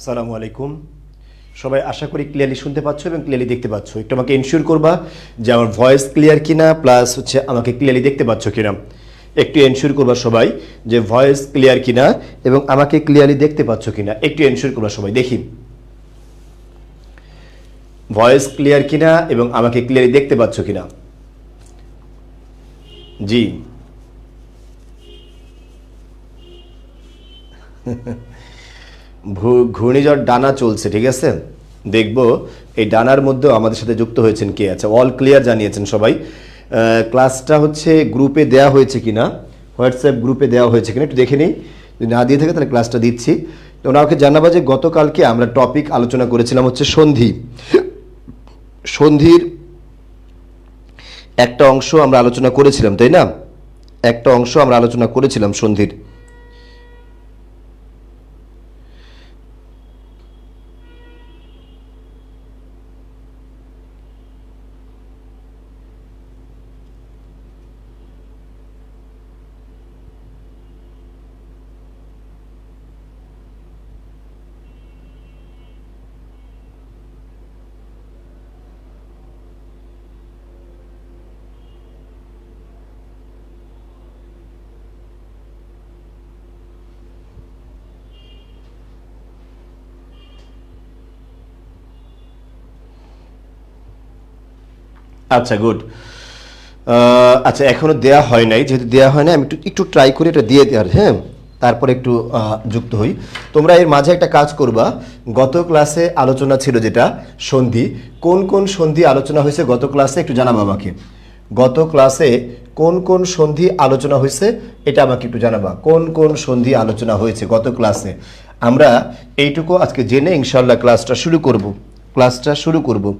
আসসালামু আলাইকুম। সবাই আশা করি ক্লিয়ারলি শুনতে পাচ্ছ এবং ক্লিয়ারলি দেখতে পাচ্ছ। একটু আমাকে এনশিওর করবা যে আমার ভয়েস ক্লিয়ার কিনা, প্লাস হচ্ছে আমাকে ক্লিয়ারলি দেখতে পাচ্ছ কিনা। একটু এনশিওর করবা সবাই যে ভয়েস ক্লিয়ার কিনা এবং আমাকে ক্লিয়ারলি দেখতে পাচ্ছ কিনা। একটু এনশিওর করবা সবাই, দেখি ভয়েস ক্লিয়ার কিনা এবং আমাকে ক্লিয়ারলি দেখতে পাচ্ছ কিনা। জি ঘূর্ণিঝড় ডানা চলছে, ঠিক আছে। দেখব এই ডানার মধ্যেও আমাদের সাথে যুক্ত হয়েছেন কে। আচ্ছা, অল ক্লিয়ার জানিয়েছেন সবাই। ক্লাসটা হচ্ছে গ্রুপে দেয়া হয়েছে কিনা, হোয়াটসঅ্যাপ গ্রুপে দেওয়া হয়েছে কিনা একটু দেখে নিই। যদি না দিয়ে থাকে তাহলে ক্লাসটা দিচ্ছি। তো ওনাকে জানাবা যে গতকালকে আমরা টপিক আলোচনা করেছিলাম হচ্ছে সন্ধি। সন্ধির একটা অংশ আমরা আলোচনা করেছিলাম, তাই না? একটা অংশ আমরা আলোচনা করেছিলাম সন্ধির। আচ্ছা, গুড। আচ্ছা, এখনো দেয়া হয় নাই, যেহেতু দেয়া হয় না আমি একটু একটু ট্রাই করি এটা দিয়ে দেওয়ার। হ্যাঁ, তারপরে একটু যুক্ত হই। তোমরা এর মাঝে একটা কাজ করবা। গত ক্লাসে আলোচনা ছিল যেটা সন্ধি, কোন কোন সন্ধি আলোচনা হয়েছে গত ক্লাসে একটু জানাবো আমাকে। গত ক্লাসে কোন কোন সন্ধি আলোচনা হয়েছে এটা আমাকে একটু জানাবা। কোন কোন সন্ধি আলোচনা হয়েছে গত ক্লাসে, আমরা এইটুকু আজকে জেনে ইনশাল্লাহ ক্লাসটা শুরু করব।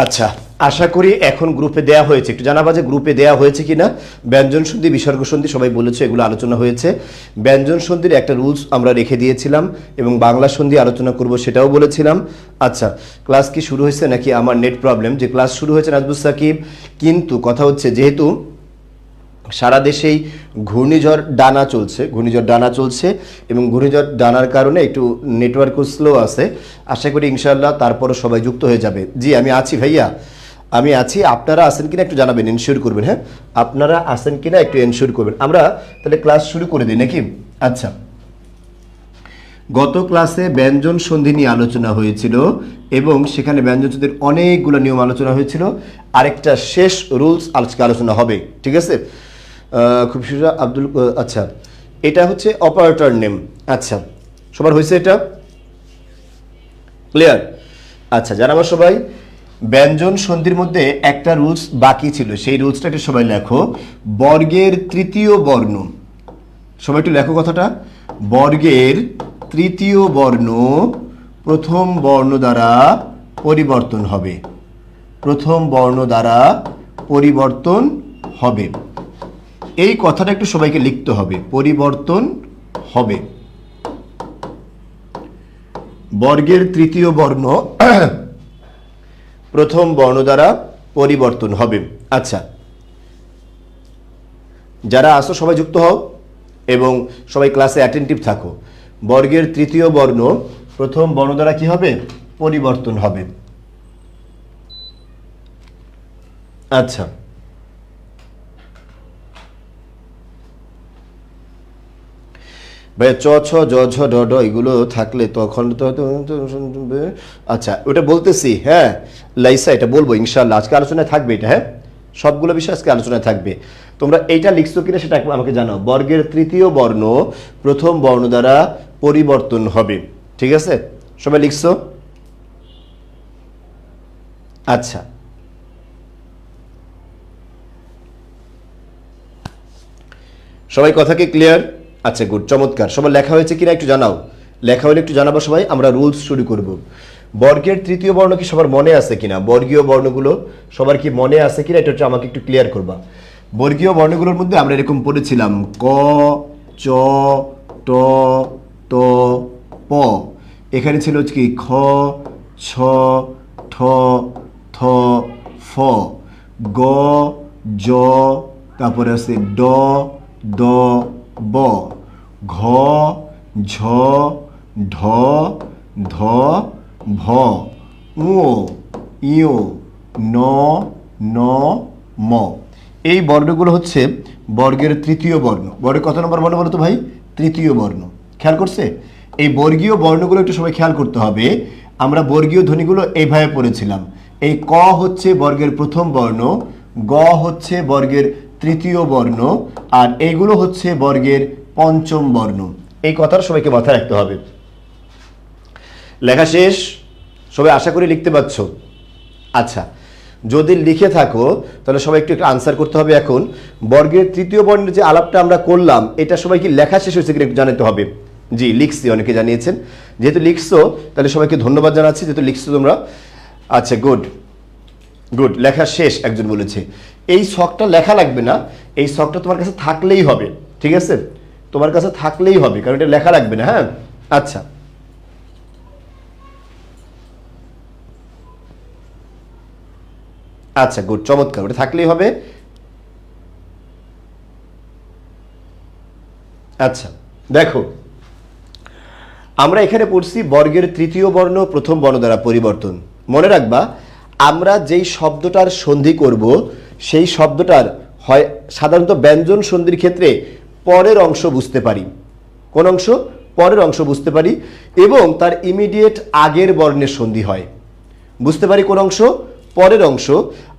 আচ্ছা, আশা করি এখন গ্রুপে দেয়া হয়েছে। একটু জানাবা যে গ্রুপে দেয়া হয়েছে কিনা। ব্যঞ্জন সন্ধি, বিসর্গ সন্ধি সবাই বলেছে, এগুলো আলোচনা হয়েছে। ব্যঞ্জন সন্ধির একটা রুলস আমরা রেখে দিয়েছিলাম এবং বাংলা সন্ধি আলোচনা করব সেটাও বলেছিলাম। আচ্ছা, ক্লাস কি শুরু হয়েছে নাকি আমার নেট প্রবলেম? যে ক্লাস শুরু হয়েছে নাজবুস সাকিব, কিন্তু কথা হচ্ছে যেহেতু সারা দেশেই ঘূর্ণিঝড় ডানা চলছে এবং ঘূর্ণিঝড় ডানার কারণে একটু নেটওয়ার্কও স্লো আছে। আশা করি ইনশাআল্লাহ তারপরও সবাই যুক্ত হয়ে যাবে। জি, আমি আছি ভাইয়া, আমি আছি। আপনারা আছেন কিনা একটু জানাবেন, এনশিওর করবেন। হ্যাঁ, আপনারা আছেন কিনা একটু এনশিওর করবেন। আমরা তাহলে ক্লাস শুরু করে দিই নাকি? আচ্ছা, গত ক্লাসে ব্যঞ্জন সন্ধি নিয়ে আলোচনা হয়েছিল এবং সেখানে ব্যঞ্জন সন্ধির অনেকগুলো নিয়ম আলোচনা হয়েছিল। আরেকটা শেষ রুলস আজকে আলোচনা হবে, ঠিক আছে? খুব সুন্দর আব্দুল। আচ্ছা, এটা হচ্ছে অপারেটর নেম। আচ্ছা, সবার হয়েছে এটা ক্লিয়ার? আচ্ছা, জানাবো সবাই। ব্যঞ্জন সন্ধির মধ্যে একটা রুলস বাকি ছিল, সেই রুলসটা একটু সবাই লেখো। বর্গের তৃতীয় বর্ণ, সবাই একটু লেখো কথাটা। বর্গের তৃতীয় বর্ণ প্রথম বর্ণ দ্বারা পরিবর্তন হবে। প্রথম বর্ণ দ্বারা পরিবর্তন হবে, এই কথাটা একটু সবাইকে লিখতে হবে। পরিবর্তন হবে, বর্গের তৃতীয় বর্ণ প্রথম বর্ণ দ্বারা পরিবর্তন হবে। আচ্ছা, যারা আসো সবাই যুক্ত হও এবং সবাই ক্লাসে অ্যাটেন্টিভ থাকো। বর্গের তৃতীয় বর্ণ প্রথম বর্ণ দ্বারা কি হবে? পরিবর্তন হবে। আচ্ছা, ভাই চ ছ জ ঝ ড ড এগুলো থাকলে তখন তো আচ্ছা ওটা বলতেছি। হ্যাঁ লাইসা, এটা বলবো ইনশাআল্লাহ, আজকে আলোচনায় থাকবে এটা। হ্যাঁ, সবগুলো বিষয় আজকে আলোচনায় থাকবে। তোমরা এইটা লিখছো কিনা সেটা আমাকে জানাও। বর্গের তৃতীয় বর্ণ প্রথম বর্ণ দ্বারা পরিবর্তন হবে, ঠিক আছে? সবাই লিখছো? আচ্ছা, সবাই কথা কি ক্লিয়ার? আচ্ছা গুড, চমৎকার। সবার লেখা হয়েছে কিনা একটু জানাও। লেখা হলে একটু জানাবো সবাই, আমরা রুলস শুরু করব। বর্গের তৃতীয় বর্ণ কি সবার মনে আছে কিনা? বর্গীয় বর্ণগুলো সবার কি মনে আছে কিনা এটা হচ্ছে আমাকে একটু ক্লিয়ার করবা। বর্গীয় বর্ণগুলোর মধ্যে আমরা এরকম পড়েছিলাম ক, চ, ট, ত, প। এখানে ছিল হচ্ছে কি খ, ছ, ঠ, থ, ফ, গ, জ, তারপরে আছে ড, দ, ব, ঘ, ঝ, ঢ, ধ, ভ, উ, ইয়, ন, ন, ম। এই বর্ণগুলো হচ্ছে বর্গের তৃতীয় বর্ণ। বর্গের কত নম্বর বর্ণ বলো তো ভাই? তৃতীয় বর্ণ। খেয়াল করছে? এই বর্গীয় বর্ণগুলো একটু সবাই খেয়াল করতে হবে। আমরা বর্গীয় ধ্বনিগুলো এইভাবে পড়েছিলাম। এই ক হচ্ছে বর্গের প্রথম বর্ণ, গ হচ্ছে বর্গের তৃতীয় বর্ণ, আর এইগুলো হচ্ছে বর্গের পঞ্চম বর্ণ। এই কথাটা সবাইকে মাথায় রাখতে হবে। লেখা শেষ? সবাই আশা করি লিখতে পারছ? আচ্ছা, যদি লিখে থাকো তাহলে সবাই একটু আনসার করতে হবে। এখন বর্গের তৃতীয় বর্ণের যে আলাপটা আমরা করলাম, এটা সবাই কি লেখা শেষ হয়েছে কিনা একটু জানাতে হবে। জি লিখছি, অনেকে জানিয়েছেন। যেহেতু লিখছো তাহলে সবাইকে ধন্যবাদ জানাচ্ছি, যেহেতু লিখছো তোমরা। আচ্ছা গুড গুড, লেখা শেষ একজন বলেছে। এই ছকটা লেখা লাগবে না, এই ছকটা তোমার কাছে থাকলেই হবে, ঠিক আছে? তোমার কাছে থাকলেই হবে, কারণ এটা লেখা লাগবে না। হ্যাঁ আচ্ছা, আচ্ছা গুড, চমৎকার, ওটা থাকলেই হবে। আচ্ছা দেখো, আমরা এখানে পড়ছি বর্গের তৃতীয় বর্ণ প্রথম বর্ণ দ্বারা পরিবর্তন। মনে রাখবা, আমরা যেই শব্দটার সন্ধি করব সেই শব্দটার হয় সাধারণত ব্যঞ্জন সন্ধির ক্ষেত্রে পরের অংশ বুঝতে পারি। কোন অংশ? পরের অংশ বুঝতে পারি, এবং তার ইমিডিয়েট আগের বর্ণের সন্ধি হয়। বুঝতে পারি কোন অংশ? পরের অংশ,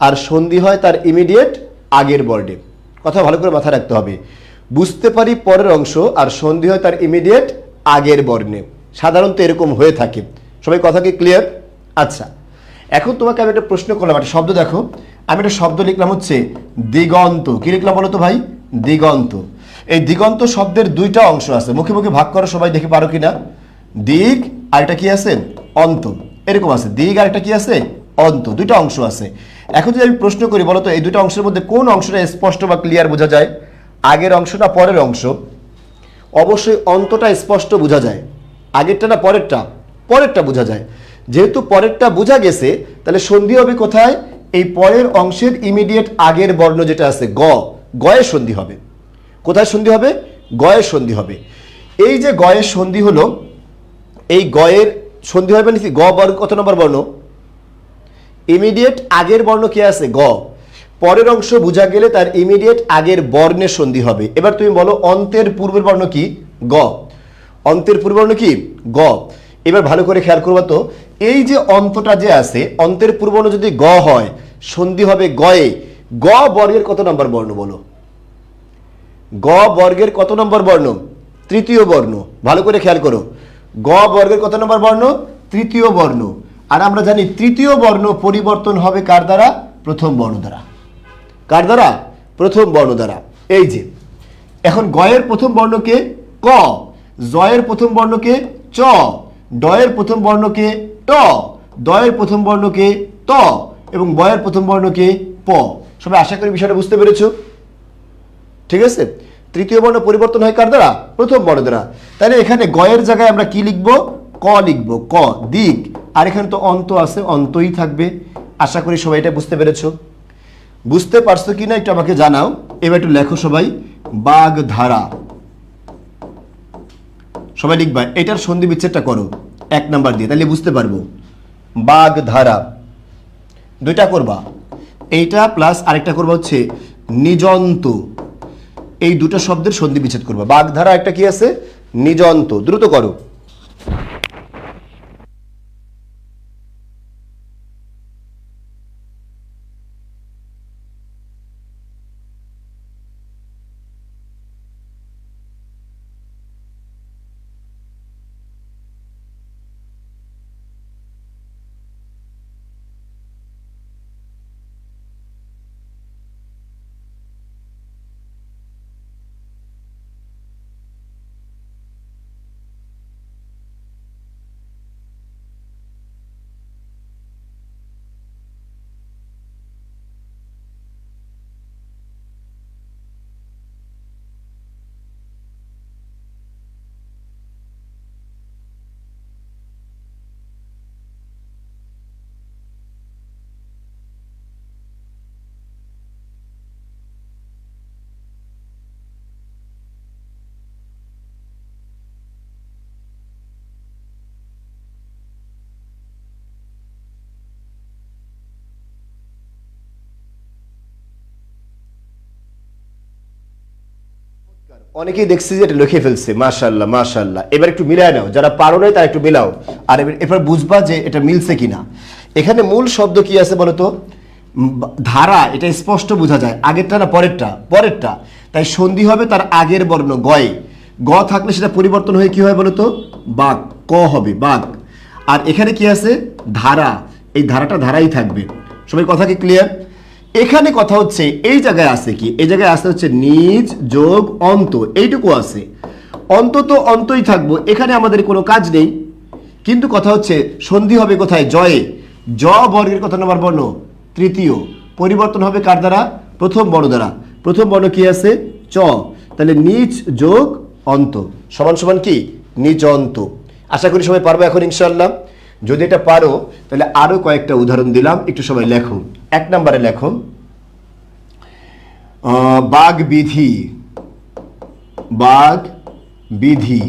আর সন্ধি হয় তার ইমিডিয়েট আগের বর্ণে। কথা ভালো করে মাথায় রাখতে হবে। বুঝতে পারি পরের অংশ, আর সন্ধি হয় তার ইমিডিয়েট আগের বর্ণে। সাধারণত এরকম হয়ে থাকে। সবাই কথা কি ক্লিয়ার? আচ্ছা, এখন তোমাকে আমি একটা প্রশ্ন করলাম, একটা শব্দ দেখো। আমি একটা শব্দ লিখলাম হচ্ছে দিগন্ত। কি লিখলাম বলো তো ভাই? দিগন্ত। এই দিগন্ত শব্দের দুইটা অংশ আছে, মুখে মুখে ভাগ করো, সবাই দেখে পারো কিনা। দিগ আর একটা কি আছে? অন্ত। এরকম আছে, দিগ আর একটা কি আছে? অন্ত। দুইটা অংশ আছে। এখন যদি আমি প্রশ্ন করি, বলো তো এই দুইটা অংশের মধ্যে কোন অংশটা স্পষ্ট বা ক্লিয়ার বোঝা যায়? আগের অংশ না পরের অংশ? অবশ্যই অন্তটা স্পষ্ট বোঝা যায়। আগেরটা না পরেরটা? পরেরটা বোঝা যায়। যেহেতু পরেরটা বোঝা গেছে, তাহলে সন্ধি হবে কোথায়? এই পরের অংশের ইমিডিয়েট আগের বর্ণ যেটা আছে গ, গয়ের সন্ধি হবে। কোথায় সন্ধি হবে? গয়ের সন্ধি হবে। এই যে গয়ের সন্ধি হলো, এই গয়ের সন্ধি হবে নাকি গ বর্গ কত নম্বর বর্ণ? ইমিডিয়েট আগের বর্ণ কি আছে? গ। পরের অংশ বোঝা গেলে তার ইমিডিয়েট আগের বর্ণের সন্ধি হবে। এবার তুমি বলো অন্তের পূর্বের বর্ণ কি? গ। অন্তের পূর্বের বর্ণ কি? গ। এবার ভালো করে খেয়াল করবা তো, এই যে অন্তটা যে আছে, অন্তের পূর্ববর্ণ যদি গ হয়, সন্ধি হবে গয়ে। গ বর্গের কত নম্বর বর্ণ বলো? গ বর্গের কত নম্বর বর্ণ? তৃতীয় বর্ণ। ভালো করে খেয়াল করো, গ বর্গের কত নম্বর বর্ণ? তৃতীয় বর্ণ। আর আমরা জানি তৃতীয় বর্ণ পরিবর্তন হবে কার দ্বারা? প্রথম বর্ণ দ্বারা। কার দ্বারা? প্রথম বর্ণ দ্বারা। এই যে এখন গয়ের প্রথম বর্ণকে ক, জয়ের প্রথম বর্ণকে চ, ডয়ের প্রথম বর্ণকে ট, দয়ের প্রথম বর্ণকে ত এবং বয়ের প্রথম বর্ণকে প। সবাই আশা করি বিষয়টা বুঝতে পেরেছো? ঠিক আছে, তৃতীয় বর্ণ পরিবর্তন হয় কার দ্বারা? প্রথম বর্ণ দ্বারা। তাহলে এখানে গয়ের জায়গায় আমরা কি লিখব? ক লিখব, ক দিক। আর এখানে তো অন্ত আছে, অন্তই থাকবে। আশা করি সবাই এটা বুঝতে পেরেছো। বুঝতে পারছো কিনা একটু আমাকে জানাও। এবার একটু লেখো সবাই, বাগধারা। সবাই লিখবা, এটার সন্ধি বিচ্ছেদটা করো 1 নাম্বার দিয়ে, তাহলে বুঝতে পারবো। বাগধারা দুইটা করবা, এইটা প্লাস আরেকটা করবা হচ্ছে নিযন্ত। এই দুটো শব্দের সন্ধি বিচ্ছেদ করবা। বাগধারা একটা কি আছে? নিযন্ত। দ্রুত করো। অনেকেই দেখছি যে এটা লিখে ফেলছে, মাশাআল্লাহ মাশাআল্লাহ। এবার একটু মিলায় নাও, যারা পারো নাই তারা একটু মিলাও, আর এবার বুঝবা যে এটা মিলছে কিনা। এখানে মূল শব্দ কি আছে বলো তো? ধারা, এটা স্পষ্ট বোঝা যায়। আগেরটা না পরেরটা? পরেরটা। তাই সন্ধি হবে তার আগের বর্ণ গয়ে। গ থাকলে সেটা পরিবর্তন হয়ে কি হয় বলো তো? বাক, ক হবে বাক। আর এখানে কি আছে? ধারা। এই ধারাটা ধারাই থাকবে। সবাই কথা কি ক্লিয়ার? এখানে কথা হচ্ছে এই জায়গায় আছে কি? এই জায়গায় আছে হচ্ছে নিজ যোগ অন্ত, এইটুকু আছে। অন্ত তো অন্তই থাকবো, এখানে আমাদের কোনো কাজ নেই। কিন্তু কথা হচ্ছে সন্ধি হবে কোথায়? জয়ে। জ বর্গের কত নম্বর বর্ণ? তৃতীয়। পরিবর্তন হবে কার দ্বারা? প্রথম বর্ণ দ্বারা। প্রথম বর্ণ কি আছে? চ। তাহলে নিজ যোগ অন্ত সমান সমান কি? নিজ অন্ত। আশা করি সবাই পারবো এখন ইনশাআল্লাহ। যদি এটা পারো তাহলে আরো কয়েকটা উদাহরণ দিলাম, একটু সবাই লেখো। 1 নম্বরে লেখো বাঘ বিধি, বাঘ বিধি।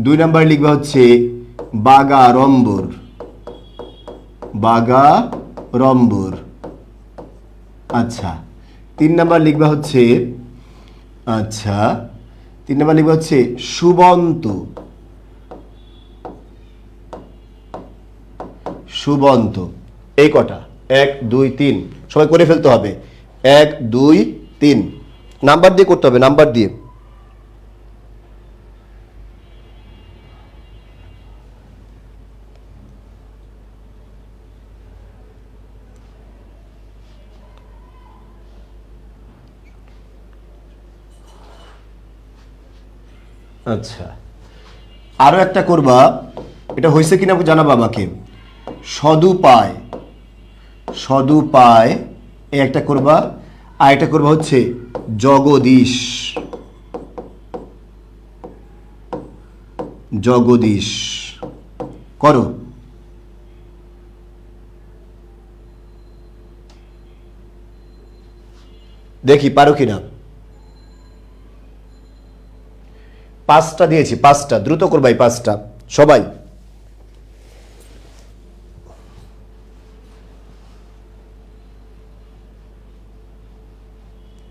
2 নম্বরে লিখবা হচ্ছে বাগাড়ম্বর, বাগাড়ম্বর। আচ্ছা 3 নম্বর লিখবা হচ্ছে, আচ্ছা 3 নম্বর লিখবা হচ্ছে সুবন্ত, সুবন্ত। এই কটা 1 2 3 সবাই করে ফেলতে হবে। 1 2 3 নাম্বার দিয়ে করতে হবে, নাম্বার দিয়ে। আচ্ছা আরো একটা করবা, এটা হয়েছে কিনা জানাবা আমাকে। সদুপায়, সদুপায় এই একটা করবা। আর একটা করবা হচ্ছে জগদীশ, জগদীশ। করো। দেখি পারো কিনা। 5টা দিয়েছি, 5টা। দ্রুত করবা এই 5টা সবাই।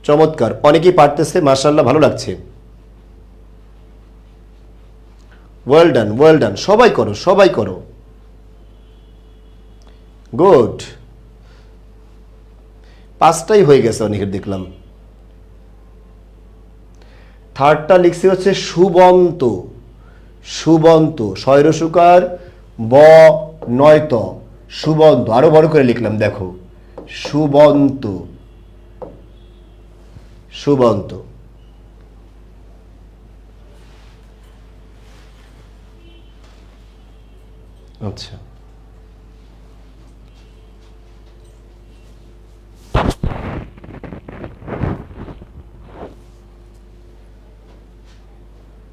চমৎকার, অনেকেই পারতেছে, মাশাআল্লাহ, ভালো লাগছে। Well done, well done. সবাই করো, সবাই করো। গুড। 5টাই হয়ে গেছে অনেকের দেখলাম। 3টা লিখছি হচ্ছে সুবন্ত, সুবন্ত। শয়রসুকার ব নয়ত, সুবন্ত। আরো বড় করে লিখলাম, দেখো সুবন্ত, সুবন্ত। আচ্ছা,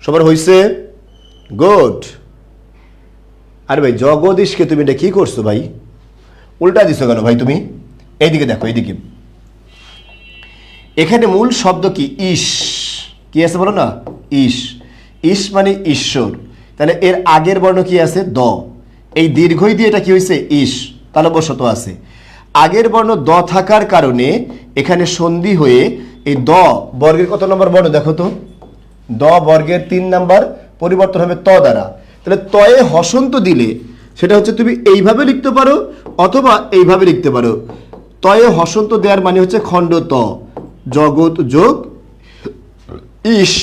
সবার হইছে? গুড। আরে ভাই জগদীশকে তুমি এটা কি করছো ভাই? উল্টা দিছো কেন ভাই তুমি? এইদিকে দেখো, এইদিকে। এখানে মূল শব্দ কি? ইস। কি আছে বলো না? ইস। ইস মানে ঈশ্বর। তাহলে এর আগের বর্ণ কি আছে? দ। এই দীর্ঘই দিয়ে এটা কি হয়েছে? ইস। তালব্যশত আছে। আগের বর্ণ দ থাকার কারণে এখানে সন্ধি হয়ে এই দ বর্গের কত নম্বর বর্ণ দেখো তো? দ বর্গের 3 নাম্বার পরিবর্তন হবে ত দ্বারা। তাহলে তয়ে হসন্ত দিলে সেটা হচ্ছে তুমি এইভাবে লিখতে পারো অথবা এইভাবে লিখতে পারো। তয়ে হসন্ত দেওয়ার মানে হচ্ছে খণ্ড ত, জগৎ যোগ ইস।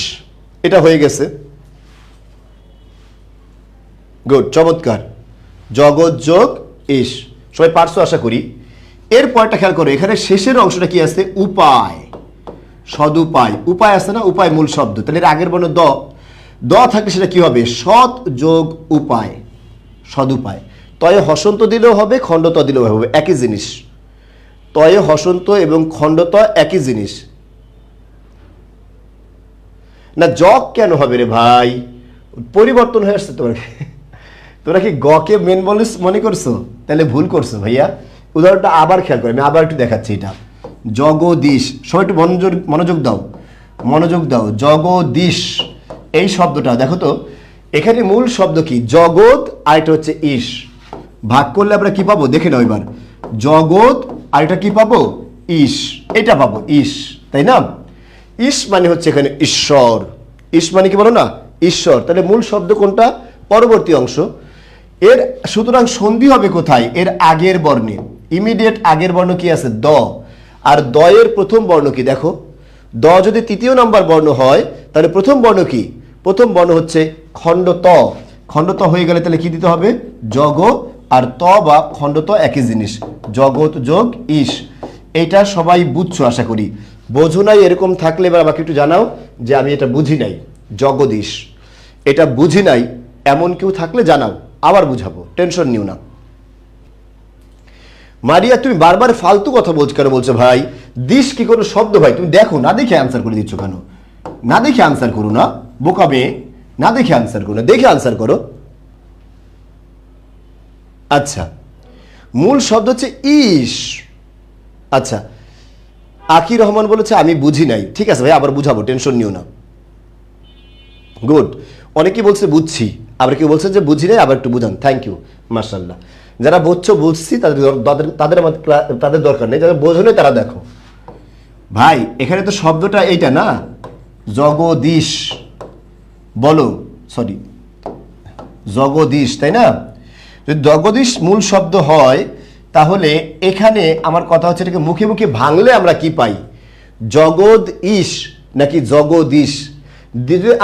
এটা হয়ে গেছে। গুড, চমৎকার। জগৎ যোগ ইস। সবাই পারছো আশা করি। এর পরটা খেয়াল করো, এখানে শেষের অংশটা কি আছে? উপায়, সদুপায়। উপায় আছে না? উপায় মূল শব্দ। তাহলে এর আগের বর্ণ দ। দ থাকলে সেটা কি হবে? সৎ যোগ উপায়, সদুপায়। তয়ে হসন্ত দিলেও হবে, খণ্ডত দিলেও হবে, একই জিনিস। তয়ে হসন্ত এবং খণ্ডত একই জিনিস না। জগ কেন হবে রে ভাই? পরিবর্তন হয়ে আসছে তোমার। তোমরা কি গকে মেন মনে করছো? তাহলে ভুল করছো ভাইয়া। উদাহরণটা আবার খেয়াল করো, আমি আবার একটু দেখাচ্ছি। এটা জগদীশ। সবাই একটু মনোযোগ দাও, মনোযোগ দাও। জগদীশ এই শব্দটা দেখো তো, এখানে মূল শব্দ কি? জগৎ, আর এটা হচ্ছে ইস। ভাগ করলে আমরা কি পাবো দেখে নাও এবার। জগৎ আর এটা কি পাবো? ইস। এটা পাবো ইস, তাই না? ইস মানে হচ্ছে এখানে ঈশ্বর। ইস মানে কি বলো না? ঈশ্বর। তাহলে মূল শব্দ কোনটা? পরবর্তী অংশ। এর সুতরাং সন্ধি হবে কোথায়? এর আগের বর্ণে। ইমিডিয়েট আগের বর্ণ কি আছে? দ। আর দ এর প্রথম বর্ণ কি দেখো? দ যদি তৃতীয় নাম্বার বর্ণ হয় তাহলে প্রথম বর্ণ কি? প্রথম বর্ণ হচ্ছে খণ্ড ত। খণ্ড ত হয়ে গেলে তাহলে কি দিতে হবে? জগ। আর ত বা খণ্ড ত একই জিনিস, জগৎ যোগ ইস। এইটা সবাই বুঝছো আশা করি। বোঝো নাই এরকম থাকলে এবার আমাকে একটু জানাও যে আমি এটা বুঝি নাই। জগদীশ এটা বুঝি নাই এমন কেউ থাকলে জানাও, আবার বুঝাবো, টেনশন নিও না। মারিয়া তুমি বারবার ফালতু কথা কেন বলছো ভাই? দিস কি কোনো শব্দ ভাই? তুমি দেখো না, দেখে আনসার করে দিচ্ছ কেন? না দেখে আনসার করো না, বোকা মেয়ে। না দেখে আনসার করো না, দেখে আনসার করো। আচ্ছা, মূল শব্দ হচ্ছে ইস। আচ্ছা, আকির রহমান বলেছে আমি বুঝি নাই। ঠিক আছে ভাই, আবার বুঝাবো, টেনশন নিও না। গুড। অনেকেই বলছে বুঝছি, আবার কেউ বলছে যে বুঝি নাই, আবার একটু বুঝান। থ্যাংক ইউ, মার্শাল্লাহ। যারা বুঝছো বুঝছি তাদের দরকার নেই, যারা বোঝো নাই তারা দেখো। ভাই এখানে তো শব্দটা এইটা না, জগদীশ বলো, সরি জগদীশ, তাই না? যদি জগদীশ মূল শব্দ হয় তাহলে এখানে আমার কথা হচ্ছে এটাকে মুখে মুখে ভাঙলে আমরা কি পাই? জগদ ইস নাকি জগদীশ?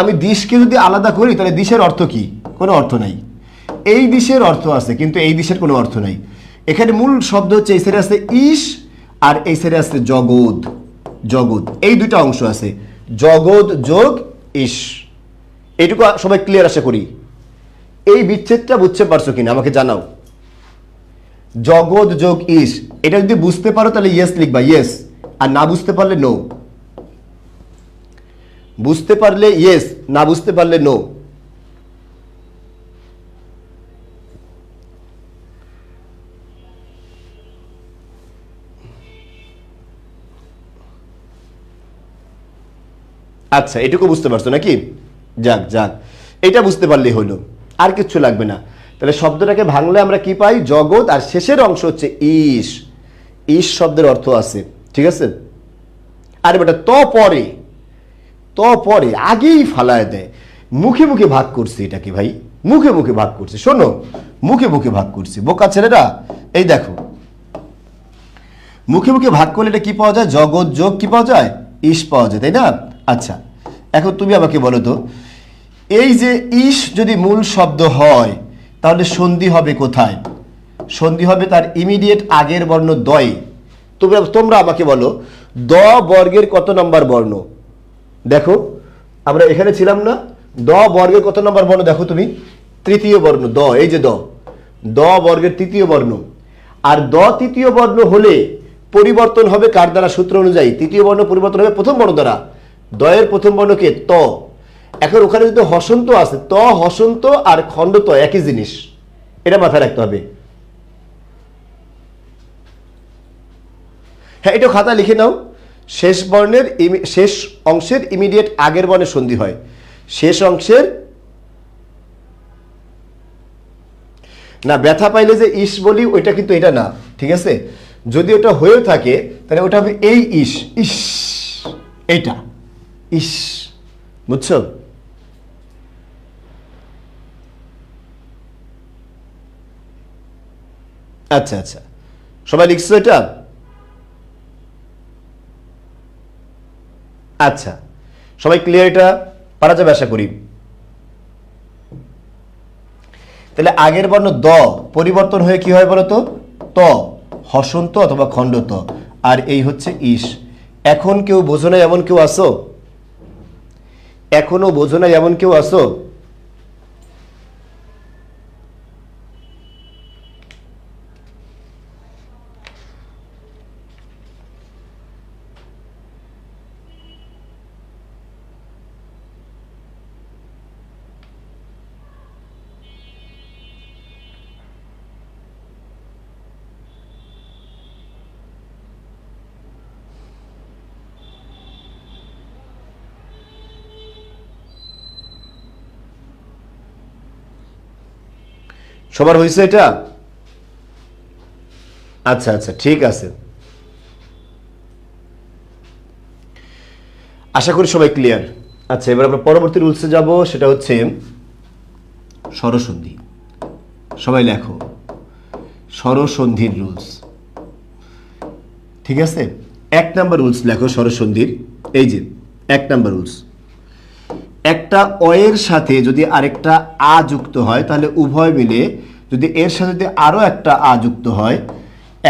আমি দিশকে যদি আলাদা করি তাহলে দিশের অর্থ কি? কোনো অর্থ নাই। এই দিশের অর্থ আছে কিন্তু এই দিশের কোনো অর্থ নাই। এখানে মূল শব্দ হচ্ছে এই সাইডে আছে ইস আর এই সাইডে আছে জগৎ। জগৎ এই দুইটা অংশ আছে, জগৎ যোগ ইস। এইটুকু সবাই ক্লিয়ার আশা করি। এই বিচ্ছেদটা বুঝতে পারছো কিনা আমাকে জানাও। জগৎ যোগ ইস, এটা যদি বুঝতে পারো তাহলে ইয়েস লিখবা, ইয়েস। আর না বুঝতে পারলে নো। বুঝতে পারলে ইয়েস, না বুঝতে পারলে নো। আচ্ছা, এটুকু বুঝতে পারছো নাকি? যাক যাক, এটা বুঝতে পারলেই হলো, আর কিচ্ছু লাগবে না। তাহলে শব্দটাকে ভাঙলে আমরা কি পাই? জগৎ, আর শেষের অংশ হচ্ছে ইস। ইস শব্দের অর্থ আছে, ঠিক আছে? আরে বেটা ত পরে, ত পরে আগেই ফালায় দেয়। মুখে মুখে ভাগ করছি এটাকে ভাই, মুখে মুখে ভাগ করছি। শোনো, মুখে মুখে ভাগ করছি বোকা ছেলেরা। এই দেখো, মুখে মুখে ভাগ করলে এটা কি পাওয়া যায়? জগৎ যোগ কি পাওয়া যায়? ইস পাওয়া যায়, তাই না? আচ্ছা, এখন তুমি আমাকে বলো তো, এই যে ইস যদি মূল শব্দ হয় তাহলে সন্ধি হবে কোথায়? সন্ধি হবে তার ইমিডিয়েট আগের বর্ণ দয়ে। তোমরা আমাকে বলো, দ বর্গের কত নম্বর বর্ণ? দেখো আমরা এখানে ছিলাম না, দ বর্গের কত নম্বর বর্ণ দেখো তুমি? তৃতীয় বর্ণ দ। এই যে দ, দ বর্গের তৃতীয় বর্ণ। আর দ তৃতীয় বর্ণ হলে পরিবর্তন হবে কার দ্বারা? সূত্র অনুযায়ী তৃতীয় বর্ণ পরিবর্তন হবে প্রথম বর্ণ দ্বারা। দয়ের প্রথম বর্ণকে ত। এখন ওখানে যদি হসন্ত আছে, ত হসন্ত আর খণ্ড ত একই জিনিস, এটা মাথায় রাখতে হবে। হ্যাঁ, এটা খাতা লিখে নাও। শেষ বর্ণের শেষ অংশের ইমিডিয়েট আগের বর্ণের সন্ধি হয়। শেষ অংশের না, ব্যথা পাইলে যে ইস বলি ওইটা কিন্তু এটা না, ঠিক আছে? যদি ওটা হয়ে থাকে তাহলে ওটা হবে এই ইস, ইস, এইটা ইস, বুঝছো? আচ্ছা আচ্ছা, সবাই লিখছো এটা? আচ্ছা, সবাই ক্লিয়ার? এটা পারা যাবে আশা করি। তাহলে আগের বর্ণ দ পরিবর্তন হয়ে কি হয় বলতো? ত, হসন্ত অথবা খণ্ডত, আর এই হচ্ছে ইস। এখন কেউ বোঝো না এমন কেউ আসো? এখনো বোঝো না এমন কেউ আসো? সবার হয়েছে এটা? আচ্ছা আচ্ছা, ঠিক আছে, আশা করি সবাই ক্লিয়ার। আচ্ছা, এবার আমরা পরবর্তী রুলসে যাব, সেটা হচ্ছে স্বরসন্ধি। সবাই লেখো স্বরসন্ধির রুলস, ঠিক আছে? 1 নাম্বার রুলস লেখো স্বরসন্ধির। এই যে 1 নাম্বার রুলস, একটা অয়ের সাথে যদি আরেকটা আ যুক্ত হয় তাহলে উভয় মিলে, যদি এর সাথে যদি আরো একটা আ যুক্ত হয়,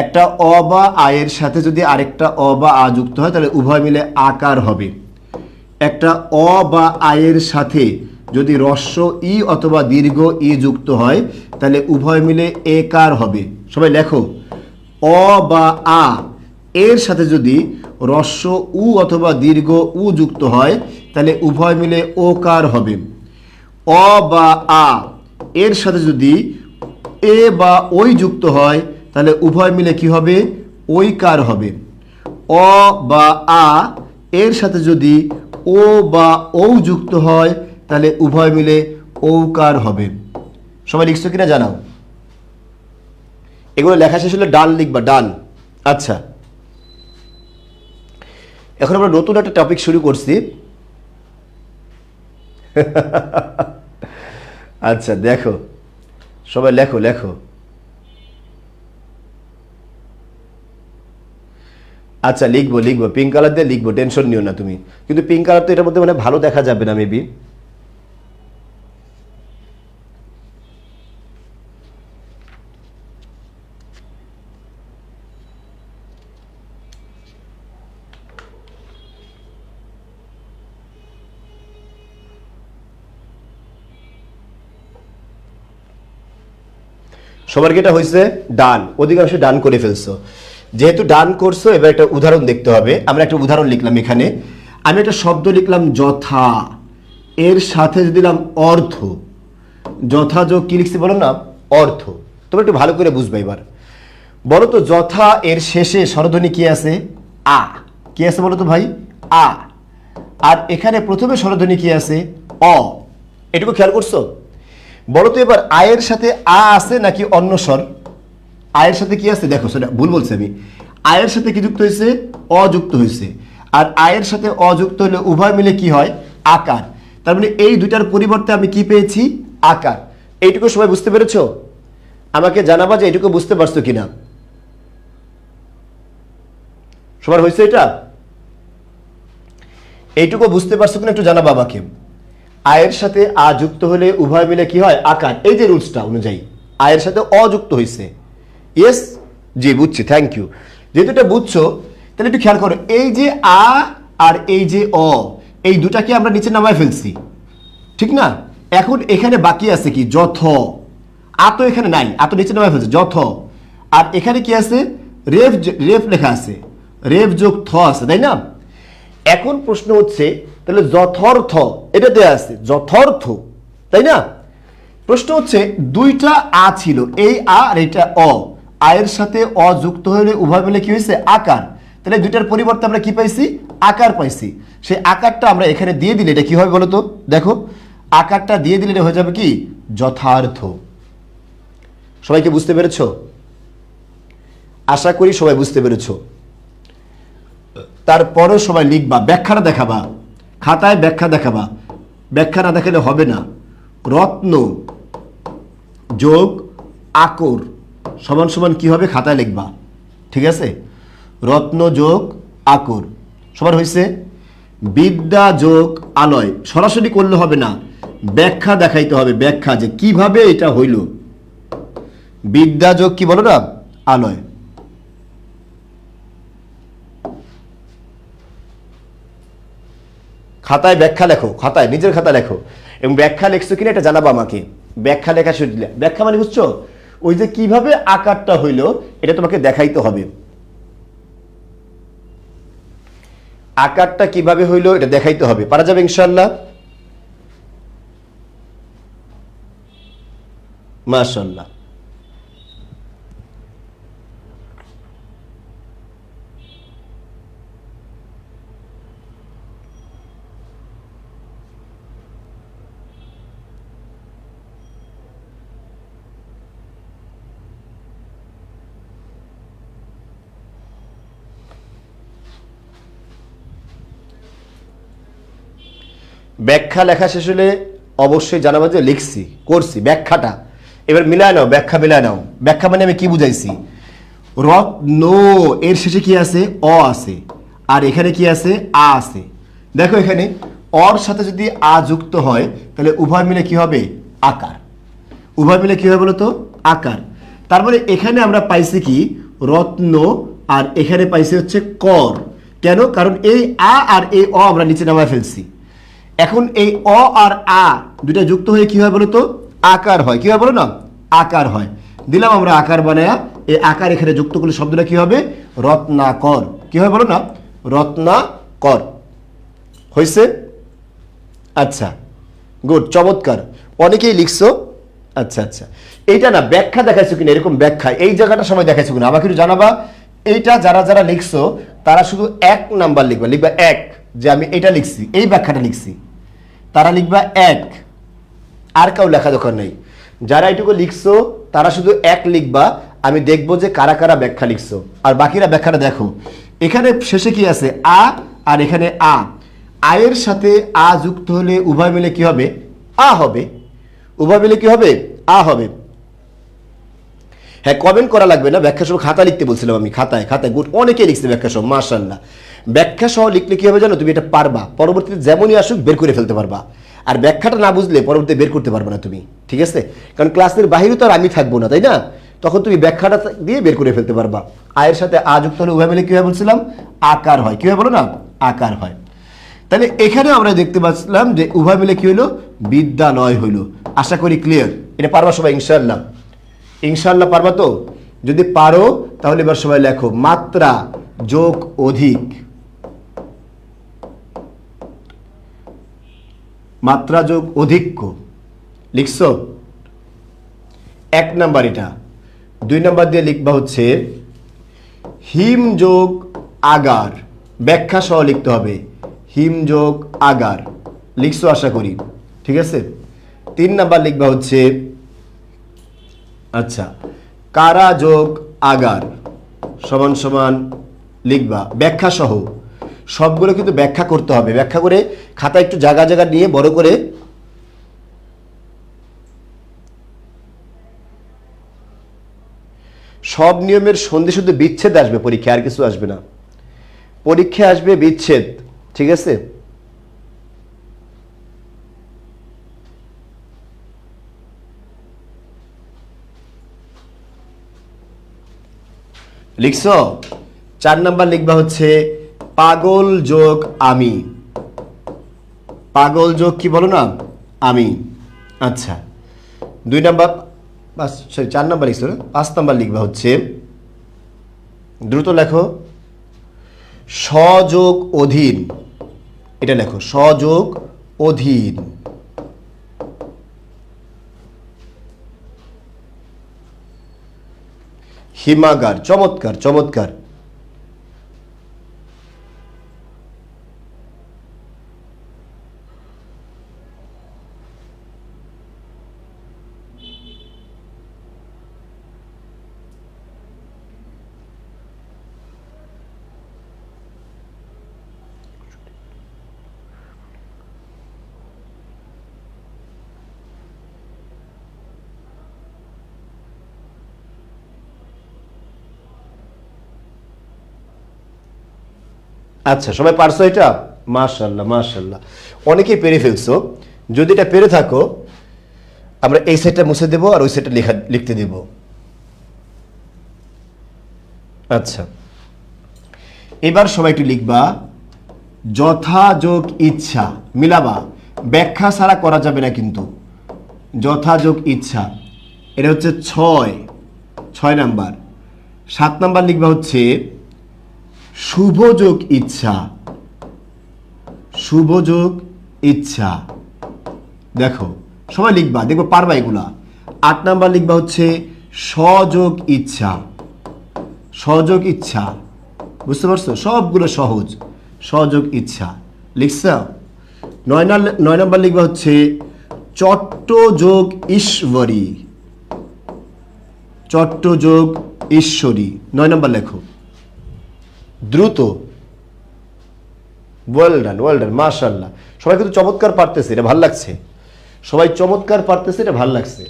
একটা অ বা আয়ের সাথে যদি আরেকটা অ বা আ যুক্ত হয় তাহলে উভয় মিলে আকার হবে। একটা অ বা আয়ের সাথে যদি হ্রস্ব ই অথবা দীর্ঘ ই যুক্ত হয় তাহলে উভয় মিলে একার হবে। সবাই লেখো, অ বা আ এর সাথে যদি হ্রস্ব উ অথবা দীর্ঘ উ যুক্ত হয় তাহলে উভয় মিলে ওকার হবে। অ বা আ এর সাথে যদি এ বা ওই যুক্ত হয় তাহলে উভয় মিলে কি হবে? ওইকার হবে। অ বা আ এর সাথে যদি ও বা ও যুক্ত হয় তাহলে উভয় মিলে ঔকার হবে। সবাই লিখছো কিনা জানাও। এগুলো লেখা শেষ হলে ডান লিখবা, ডান। আচ্ছা, এখন আমরা নতুন একটা টপিক শুরু করছি। আচ্ছা দেখো, সবাই লেখো লেখো। আচ্ছা, লিখবো লিখবো, পিঙ্ক কালার দিয়ে লিখবো, টেনশন নিও না তুমি। কিন্তু পিঙ্ক কালার তো এটার মধ্যে মানে ভালো দেখা যাবে না মেবি। সবার কি এটা হয়েছে? ডান, অধিকাংশ ডান করে ফেলছো। যেহেতু ডান করছো, এবার একটা উদাহরণ দেখতে হবে। আমরা একটা উদাহরণ লিখলাম এখানে। আমি একটা শব্দ লিখলাম যথা, এর সাথে দিলাম অর্থ। যথা যোগ কি লিখছি বলো না? অর্থ। তোমরা একটু ভালো করে বুঝবে এবার। বলো তো, যথা এর শেষে স্বরধ্বনি কি আছে? আ। কি আছে বলো তো ভাই? আ। আর এখানে প্রথমে স্বরধ্বনি কি আছে? অ। এটুকু খেয়াল করছো? বলো তো এবার, আয়ের সাথে আ আছে নাকি অন্য স্বর? আয়ের সাথে কি আছে? দেখো, সেটা ভুল বলছি আমি। আয়ের সাথে কি যুক্ত হয়েছে? অযুক্ত হয়েছে। আর আয়ের সাথে অযুক্ত হলে উভয় মিলে কি হয়? আকার। তার মানে এই দুইটার পরিবর্তে আমি কি পেয়েছি? আকার। এইটুকু সবাই বুঝতে পেরেছো? আমাকে জানাবা যে এইটুকু বুঝতে পারছো কিনা। সবার হয়েছে এটা? এইটুকু বুঝতে পারছো কিনা একটু জানাবা আমাকে। আয়ের সাথে আ যুক্ত হলে উভয় মিলে কি হয়? আকার। এই যে রুলসটা অনুযায়ী আয়ের সাথে অযুক্ত হয়েছে। ইয়েস, জি বুঝছি, থ্যাংক ইউ। যেহেতু এটা বুঝছো তাহলে একটু খেয়াল করো, এই যে আ আর এই যে অ, এই দুটাকে আমরা নিচে নামায় ফেলছি, ঠিক না? এখন এখানে বাকি আছে কি? যথ। আ তো এখানে নাই, আ তো নিচে নামায় ফেলছে যথ। আর এখানে কি আছে, রেফ রেফ লেখা আছে, রেফ যোগ থ আছে, তাই না? এখন প্রশ্ন হচ্ছে তাহলে যথর্থ এটা দেয়া আছে, যথর্থ, তাই না? প্রশ্ন হচ্ছে দুইটা আ ছিল, এই আ আর এটা অ, আয়ের সাথে অ যুক্ত হলে উভয় মিলে কি হয়েছে, আকার। তাহলে দুইটার পরিবর্তে আমরা কি পাইছি, আকার পাইছি। সেই আকারটা আমরা এখানে দিয়ে দিলে এটা কি হবে বলো তো? দেখো, আকারটা দিয়ে দিলে এটা হয়ে যাবে কি, যথার্থ। সবাইকে বুঝতে পেরেছো? আশা করি সবাই বুঝতে পেরেছো। তারপরেও সবাই লিখবা, ব্যাখ্যাটা দেখাবা, খাতায় ব্যাখ্যা দেখাবা, ব্যাখ্যা না দেখালে হবে না। রত্ন যোগ আকর সমান সমান কি হবে, খাতায় লিখবা, ঠিক আছে? রত্ন যোগ আকর সমান হয়েছে বিদ্যা যোগ আলয়। সরাসরি করলে হবে না, ব্যাখ্যা দেখাইতে হবে, ব্যাখ্যা যে কিভাবে এটা হইল। বিদ্যা যোগ কি বলো না, আলয়। খাতায় ব্যাখ্যা লেখো, খাতায় নিজের খাতা লেখো, এবং ব্যাখ্যা লিখছো কিনা এটা জানাবো আমাকে। ব্যাখ্যা লেখা শুরু দিলে, ব্যাখ্যা মানে বুঝছো, ওই যে কিভাবে আকারটা হইলো এটা তোমাকে দেখাইতে হবে। আকারটা কিভাবে হইলো এটা দেখাইতে হবে, পারা যাবে ইনশাআল্লাহ? মাশাআল্লাহ। ব্যাখ্যা লেখা শেষ হলে অবশ্যই জানাবো যে লিখছি, করছি ব্যাখ্যাটা। এবার মিলায় নাও, ব্যাখ্যা মিলায় নাও। ব্যাখ্যা মানে আমি কি বুঝাইছি, রত্ন এর শেষে কি আছে, অ আছে, আর এখানে কি আছে, আ আছে। দেখো এখানে অর সাথে যদি আ যুক্ত হয় তাহলে উভয় মিলে কি হবে, আকার। উভয় মিলে কি হবে বলো তো, আকার। তারপরে এখানে আমরা পাইছি কি, রত্ন, আর এখানে পাইছি হচ্ছে কর। কেন? কারণ এই আ আর এই অ আমরা নিচে নামায় ফেলছি। এখন এই অ আর আ দুটা যুক্ত হয়ে কি হয় বলো তো, আকার হয়। কি হয় বলো না, আকার হয়। দিলাম আমরা আকার বানায়া, এই আকার এখানে যুক্ত করলে শব্দটা কি হবে, রত্নাকর। কি হয় বলো না, রত্নাকর। হয়েছে? আচ্ছা, গুড, চমৎকার, অনেকেই লিখছো। আচ্ছা আচ্ছা, এইটা না ব্যাখ্যা দেখাইছো কিনা, এরকম ব্যাখ্যা এই জায়গাটা সময় দেখাইছো কিনা আমাকে একটু জানাবা। এইটা যারা যারা লিখছো তারা শুধু 1 নাম্বার লিখবা, লিখবা 1, যে আমি এটা লিখছি, এই ব্যাখ্যাটা লিখছি, তারা লিখবা 1, আর কেউ লেখা দরকার নেই। যারা এটুকু লিখছো তারা শুধু 1 লিখবা, আমি দেখবো যে কারা কারা ব্যাখ্যা লিখছো, আর বাকিরা ব্যাখ্যাটা দেখো। এখানে শেষে কি আছে, আ, আর এখানে আ, আয়ের সাথে আ যুক্ত হলে উভয় মিলে কি হবে, আ হবে। উভয় মিলে কি হবে, আ হবে। হ্যাঁ, কমেন্ট করা লাগবে না, ব্যাখ্যা সহ খাতা লিখতে বলছিলাম আমি, খাতায় খাতায় গুড, অনেকে লিখছে ব্যাখ্যা সহ, মাশাআল্লাহ। ব্যাখ্যা সহ লিখলে কি হবে জানো, তুমি এটা পারবা, পরবর্তীতে যেমনই আসুক বের করে ফেলতে পারবা। আর ব্যাখ্যাটা না বুঝলে পরবর্তীতে বের করতে পারবে না তুমি, ঠিক আছে? কারণ ক্লাসের বাহিরে তো আর আমি থাকবো না, তাই না? তখন তুমি ব্যাখ্যাটা দিয়ে বের করে ফেলতে পারবা। আয়ের সাথে আ যুক্ত হলে উভয় মিলে কি হয় বলছিলাম, আকার হয়। কি হয় বলো না, আকার হয়। তাহলে এখানে আমরা দেখতে পাচ্ছিলাম যে উভয় মিলে কি হইলো, বিদ্যালয় হইলো। আশা করি ক্লিয়ার। এটা পারবা সবাই ইনশাআল্লাহ? ইনশাআল্লাহ পারবা তো? যদি পারো তাহলে এবার সবাই লেখো, মাত্রা যোগ অধিক। মাত্রা যোগ অধিক্য লিখছো? 1 নাম্বার এটা। 2 নাম্বার দিয়ে লিখবা হচ্ছে হিম যোগ আগার, ব্যাখ্যা সহ লিখতে হবে, হিম যোগ আগার। লিখছো আশা করি, ঠিক আছে? 3 নাম্বার লিখবা হচ্ছে আচ্ছা, কারা যোগ আগার সমান সমান লিখবা ব্যাখ্যা সহ। সবগুলো কিন্তু ব্যাখ্যা করতে হবে, ব্যাখ্যা করে খাতা একটু জায়গা জায়গা নিয়ে বড় করে। সব নিয়মের সন্ধি শুধু বিচ্ছেদ আসবে পরীক্ষায়, আর কিছু আসবে না। পরীক্ষায় আসবে বিচ্ছেদ, ঠিক আছে? লিখছো? 4 নাম্বার লিখবা হচ্ছে পাগল যোগ আমি। পাগল যোগ কি বলো না, আমি। আচ্ছা, 2 নাম্বার সরি 4 নাম্বার লিখছো না, 5 নাম্বার লিখবা হচ্ছে, দ্রুত লেখো, সযোগ অধীন। এটা লেখো, সযোগ অধীন। হিমাগার, চমৎকার চমৎকার। আচ্ছা, সবাই পারছো এটা? মাশাআল্লাহ মাশাআল্লাহ, অনেকেই পেরে ফেলছো। যদি এটা পেরে থাকো, আমরা এই সেটটা মুছে দেবো আর ওই সেটটা লিখতে দেব। আচ্ছা, এবার সবাই একটু লিখবা, যথাযোগ ইচ্ছা। মিলাবা, ব্যাখ্যা ছাড়া করা যাবে না কিন্তু। যথাযোগ ইচ্ছা, এটা হচ্ছে 6 নাম্বার। 7 নাম্বার লিখবা হচ্ছে শুভযোগ ইচ্ছা। শুভযোগ ইচ্ছা, দেখো সবাই লিখবা, দেখবো পারবা এগুলা। 8 নাম্বার লিখবা হচ্ছে সযোগ ইচ্ছা। সযোগ ইচ্ছা, বুঝতে পারছো? সবগুলো সহজ, সযোগ ইচ্ছা লিখছ। 9 নাম্বার লিখবা হচ্ছে চট্টযোগ ঈশ্বরী। চট্টযোগ ঈশ্বরী, 9 নাম্বার লেখো দ্রুত। ওয়েল ডান ওয়েল ডান, মাশাআল্লাহ। সবাই কিন্তু চমৎকার পারতেছে, এটা ভাল লাগছে। সবাই চমৎকার পারতেছে, এটা ভাল লাগছে।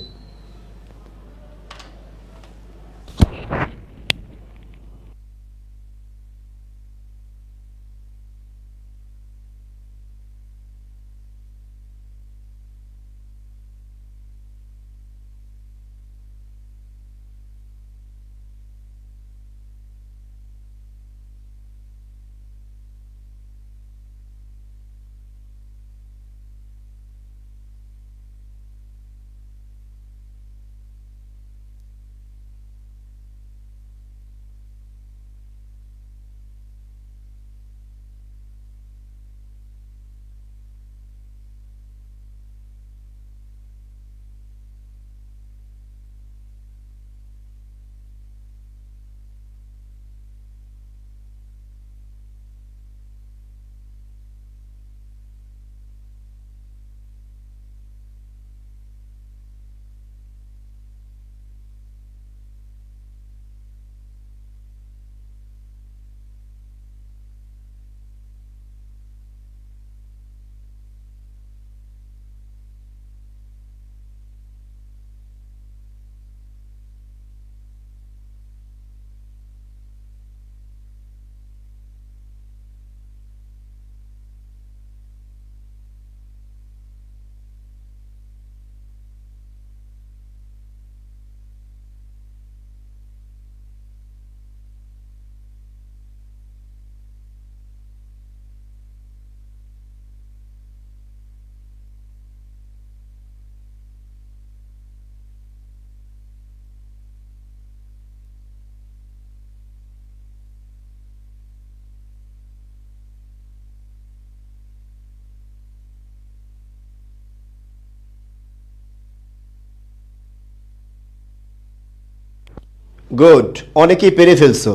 গুড, অনেকেই পেরে ফেলছো।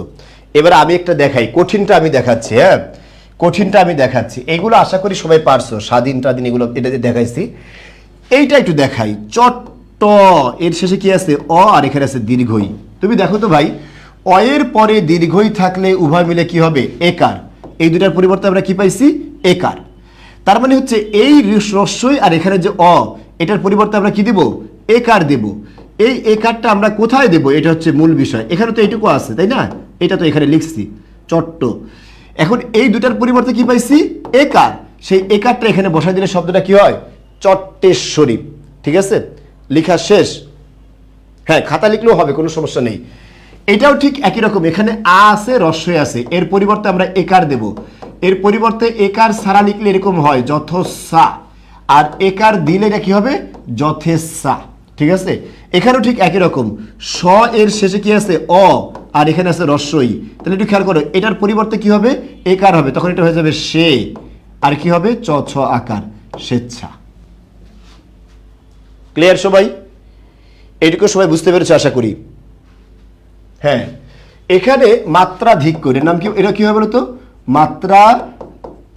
এবার আমি একটা দেখাই, কঠিনটা আমি দেখাচ্ছি। হ্যাঁ, কঠিনটা আমি দেখাচ্ছি। এগুলো আশা করি সবাই পারছো, স্বাধীন টাধীন এগুলো এটা দেখাইছি। এইটা একটু দেখাই, চট্ট, এর শেষে কি আছে? অ, আর এখানে আছে দীর্ঘই। তুমি দেখো তো ভাই, অ এর পরে দীর্ঘই থাকলে উভয় মিলে কি হবে? একার। এই দুটার পরিবর্তে আমরা কি পাইছি? একার। তার মানে হচ্ছে এই রস্যই আর এখানে যে অ, এটার পরিবর্তে আমরা কি দেব? একার দেব। এই একারটা আমরা কোথায় দেব? এটা হচ্ছে মূল বিষয়। এখানে তো এইটুকু আছে, তাই না? এটা তো এখানে লিখছি, চট্ট। এখন এই দুটার পরিবর্তে কি পাইছি? একার। সেই একারটা এখানে বসাই দিলে শব্দটা কি হয়? চট্টেশ্বরী। ঠিক আছে, লেখা শেষ। হ্যাঁ, খাতা লিখলেও হবে, কোনো সমস্যা নেই। এটাও ঠিক একই রকম, এখানে আ আছে, রস্যই আছে, এর পরিবর্তে আমরা একার দেব। এর পরিবর্তে একার সারা লিখলে এরকম হয়, যথসা। আর একার দিলে এটা কি হবে? যথেসা। ঠিক আছে, এখানেও ঠিক একই রকম, স এর শেষে কি আছে অ, আর এখানে আছে রস্বই। তাহলে একটু খেয়াল করো, এটার পরিবর্তে কি হবে, একার হবে, তখন এটা হয়ে যাবে সে, আর কি হবে চ ছ আকার, স্বেচ্ছা। ক্লিয়ার সবাই? এইটুকু সবাই বুঝতে পেরেছে আশা করি। হ্যাঁ, এখানে মাত্রাধিক্য, এটার নাম কি, এটা কি হবে বলতো, মাত্রাধিক্য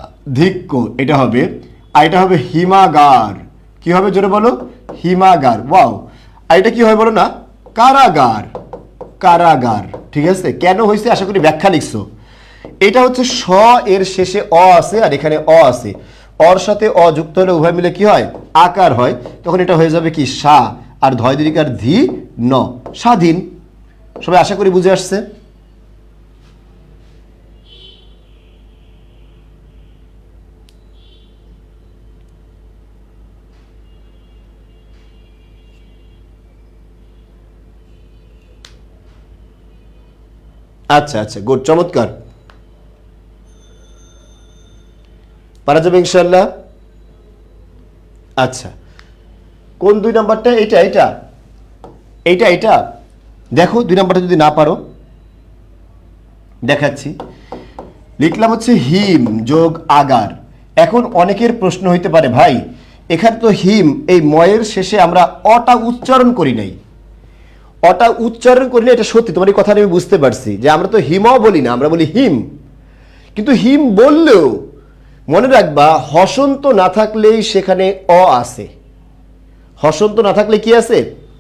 এটা হবে, আর এটা হবে হিমাগার। কি হবে জোরে বলো, হিমাগার। ওয়াও। আর এটা কি হয় বলো না, কারাগার। কারাগার, ঠিক আছে। কেন হয়েছে আশা করি ব্যাখ্যা লিখছো। এটা হচ্ছে স এর শেষে অ আছে, আর এখানে অ আছে, অর সাথে অ যুক্ত হলে উভয় মিলে কি হয়, আকার হয়, তখন এটা হয়ে যাবে কি সা, আর ধয় দীর্ঘার ধি ন, স্বাধীন। সবাই আশা করি বুঝে আসছে। আচ্ছা আচ্ছা, গুড, চমৎকার, পারা যাবে ইনশাল্লাহ। আচ্ছা, কোন 2 নাম্বারটা, এটা এটা এইটা এটা দেখো, 2 নাম্বারটা যদি না পারো দেখাচ্ছি। লিখলাম হচ্ছে হিম যোগ আগার। এখন অনেকের প্রশ্ন হইতে পারে, ভাই এখানে তো হিম, এই ময়ের শেষে আমরা অটা উচ্চারণ করি নাই। অটা উচ্চারণ করিলে এটা সত্যি, তোমার এই কথাটা আমি বুঝতে পারছি, যে আমরা তো হিমও বলি না, আমরা বলি হিম। কিন্তু হিম বললেও মনে রাখবা, হসন্ত না থাকলেই সেখানে অ আছে। হসন্ত না থাকলে কি আছে,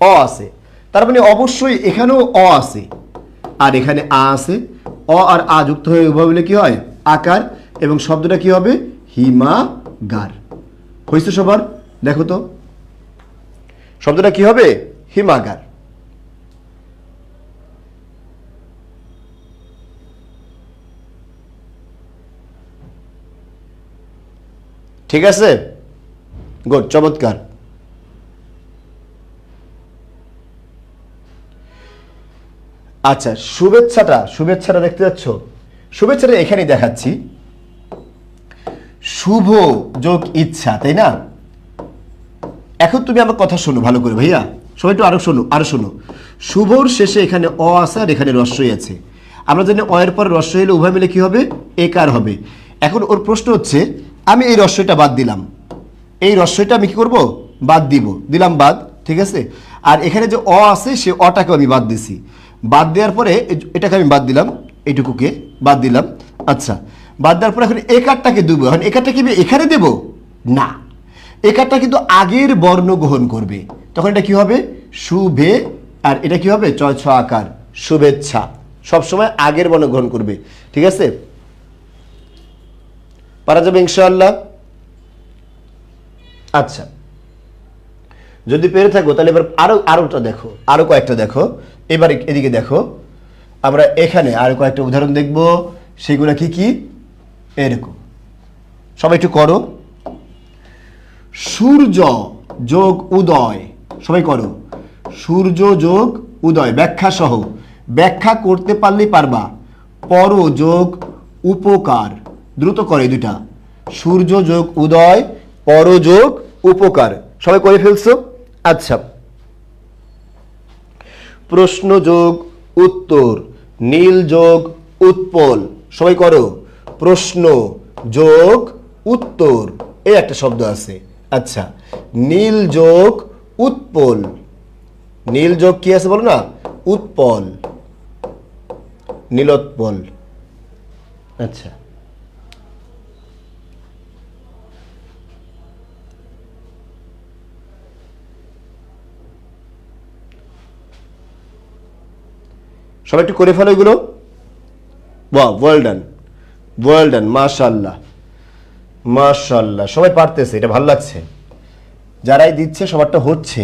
অ আছে। তার মানে অবশ্যই এখানেও অ আছে, আর এখানে আ আছে। অ আর আ যুক্ত হয়ে উভয় মিলে কি হয়, আকার, এবং শব্দটা কি হবে, হিমাগার। হয়েছে সবার? দেখো তো শব্দটা কি হবে, হিমাগার। ঠিক আছে, গুড, চমৎকার। আচ্ছা, শুভেচ্ছাটা দেখতে যাচ্ছ, শুভেচ্ছাটা এখানেই দেখাচ্ছি, শুভ যোগ ইচ্ছা, তাই না? এখন তুমি আমার কথা শোনো ভালো করে ভাইয়া, সবাই একটু আরো শোনো। শুভর শেষে এখানে অ আছে, আর এখানে রস্বই আছে। আমরা জানি অ এর পর রস্বই এলে উভয় মিলে কি হবে, একার হবে। এখন ওর প্রশ্ন হচ্ছে, আমি এই রস্বইটা বাদ দিলাম, এই রস্বইটা আমি কি করব, বাদ দিলাম বাদ, ঠিক আছে। আর এখানে যে অ আছে, সে অটাকে আমি বাদ দিছি। বাদ দেওয়ার পরে এটাকে আমি বাদ দিলাম, এইটুকুকে বাদ দিলাম। আচ্ছা, বাদ দেওয়ার পরে এখন একারটাকে দেবো। এখন একারটা কি এখানে দেব না, একারটা কিন্তু আগের বর্ণ গ্রহণ করবে, তখন এটা কি হবে, শুভে, আর এটা কি হবে চ ছ আকার, শুভেচ্ছা। সবসময় আগের বর্ণ গ্রহণ করবে, ঠিক আছে। পারা যাবে ইনশাআল্লাহ। আচ্ছা, যদি পেরে থাকো তাহলে এবার আরোটা দেখো, আরো কয়েকটা দেখো। এবার এদিকে দেখো, আমরা এখানে আরো কয়েকটা উদাহরণ দেখব। সেগুলো কি কি, এরকম। সবাই একটু করো, সূর্য যোগ উদয়। সবাই করো, সূর্য যোগ উদয়, ব্যাখ্যা সহ। ব্যাখ্যা করতে পারলেই পারবা। পর যোগ উপকার, দ্রুত করে দুটা, সূর্য যোগ উদয়, পর যোগ উপকার। সবাই করে ফেলছো? আচ্ছা, প্রশ্ন যোগ উত্তর, নীল যোগ উৎপল। সবাই করো, প্রশ্ন যোগ উত্তর, এই একটা শব্দ আছে। আচ্ছা, নীল যোগ উৎপল, নীল যোগ কি আছে বলো না, উৎপল, নীলোৎপল। আচ্ছা, সবাই একটু করে ফেলো এগুলো। বাহ, ওয়েল ডান, ওয়েল ডান, মাশাআল্লাহ মাশাআল্লাহ, সবাই পারতেছে, এটা ভালো লাগছে। যারাই দিচ্ছে সবারটা হচ্ছে।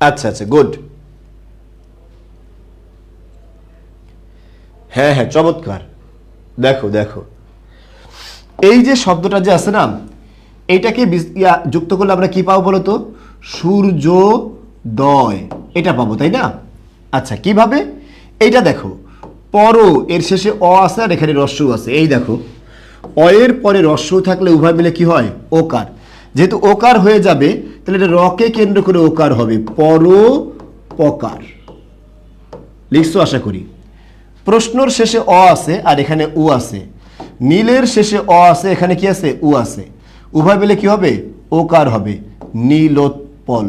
আচ্ছা আচ্ছা, গুড। হ্যাঁ হ্যাঁ, চমৎকার। দেখো দেখো, এই যে শব্দটা যে আছে না, এইটাকে যুক্ত করলে আমরা কি পাবো বলো তো, সূর্য দয়, এটা পাবো তাই না? আচ্ছা কিভাবে? এইটা দেখো, পর এর শেষে অ আছে আর এখানে রস্যু আছে। এই দেখো, অয়ের পরে রস্যু থাকলে উভয় মিলে কি হয়? ওকার। যেহেতু ওকার হয়ে যাবে তাহলে এটা রকে কেন্দ্র করে ওকার হবে, পরোপকার। লিখছো আশা করি। প্রশ্নর শেষে অ আছে আর এখানে উ আছে, নীলের শেষে অ আছে, এখানে কি আছে? উ আছে, উভয় মিলে কি হবে? ওকার হবে, নীলোৎপল।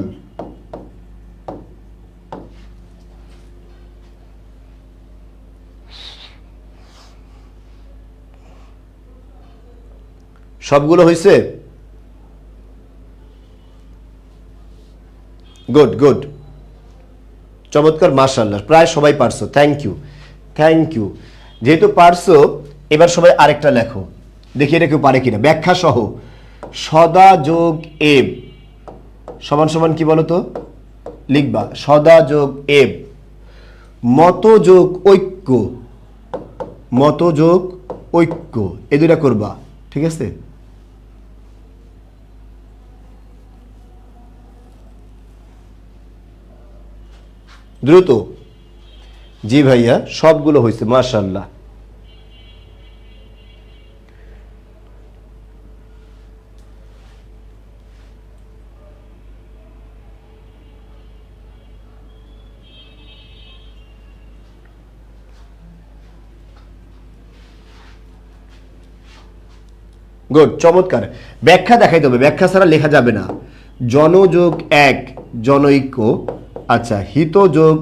সবগুলো হয়েছে? গুড গুড, চমৎকার, মাশাআল্লাহ, প্রায় সবাই পারছো। Thank you, thank you. যেহেতু পারছো, এবার সবাই আরেকটা লেখো, দেখি এটা কেউ পারে কিনা। ব্যাখ্যা সহ সদা যোগ এব সমান সমান কি বলো তো? লিখবা সদা যোগ এব। মত যোগ ঐক্য, মত যোগ ঐক্য, এই দুইটা করবা, ঠিক আছে? দ্রুত। জি ভাইয়া, সবগুলো হয়েছে, মাশাআল্লাহ। গুড, চমৎকার। ব্যাখ্যা দেখাইতে হবে, ব্যাখ্যা ছাড়া লেখা যাবে না। জনযোগ এক, জনৈক্য। আচ্ছা, হিত যোগ,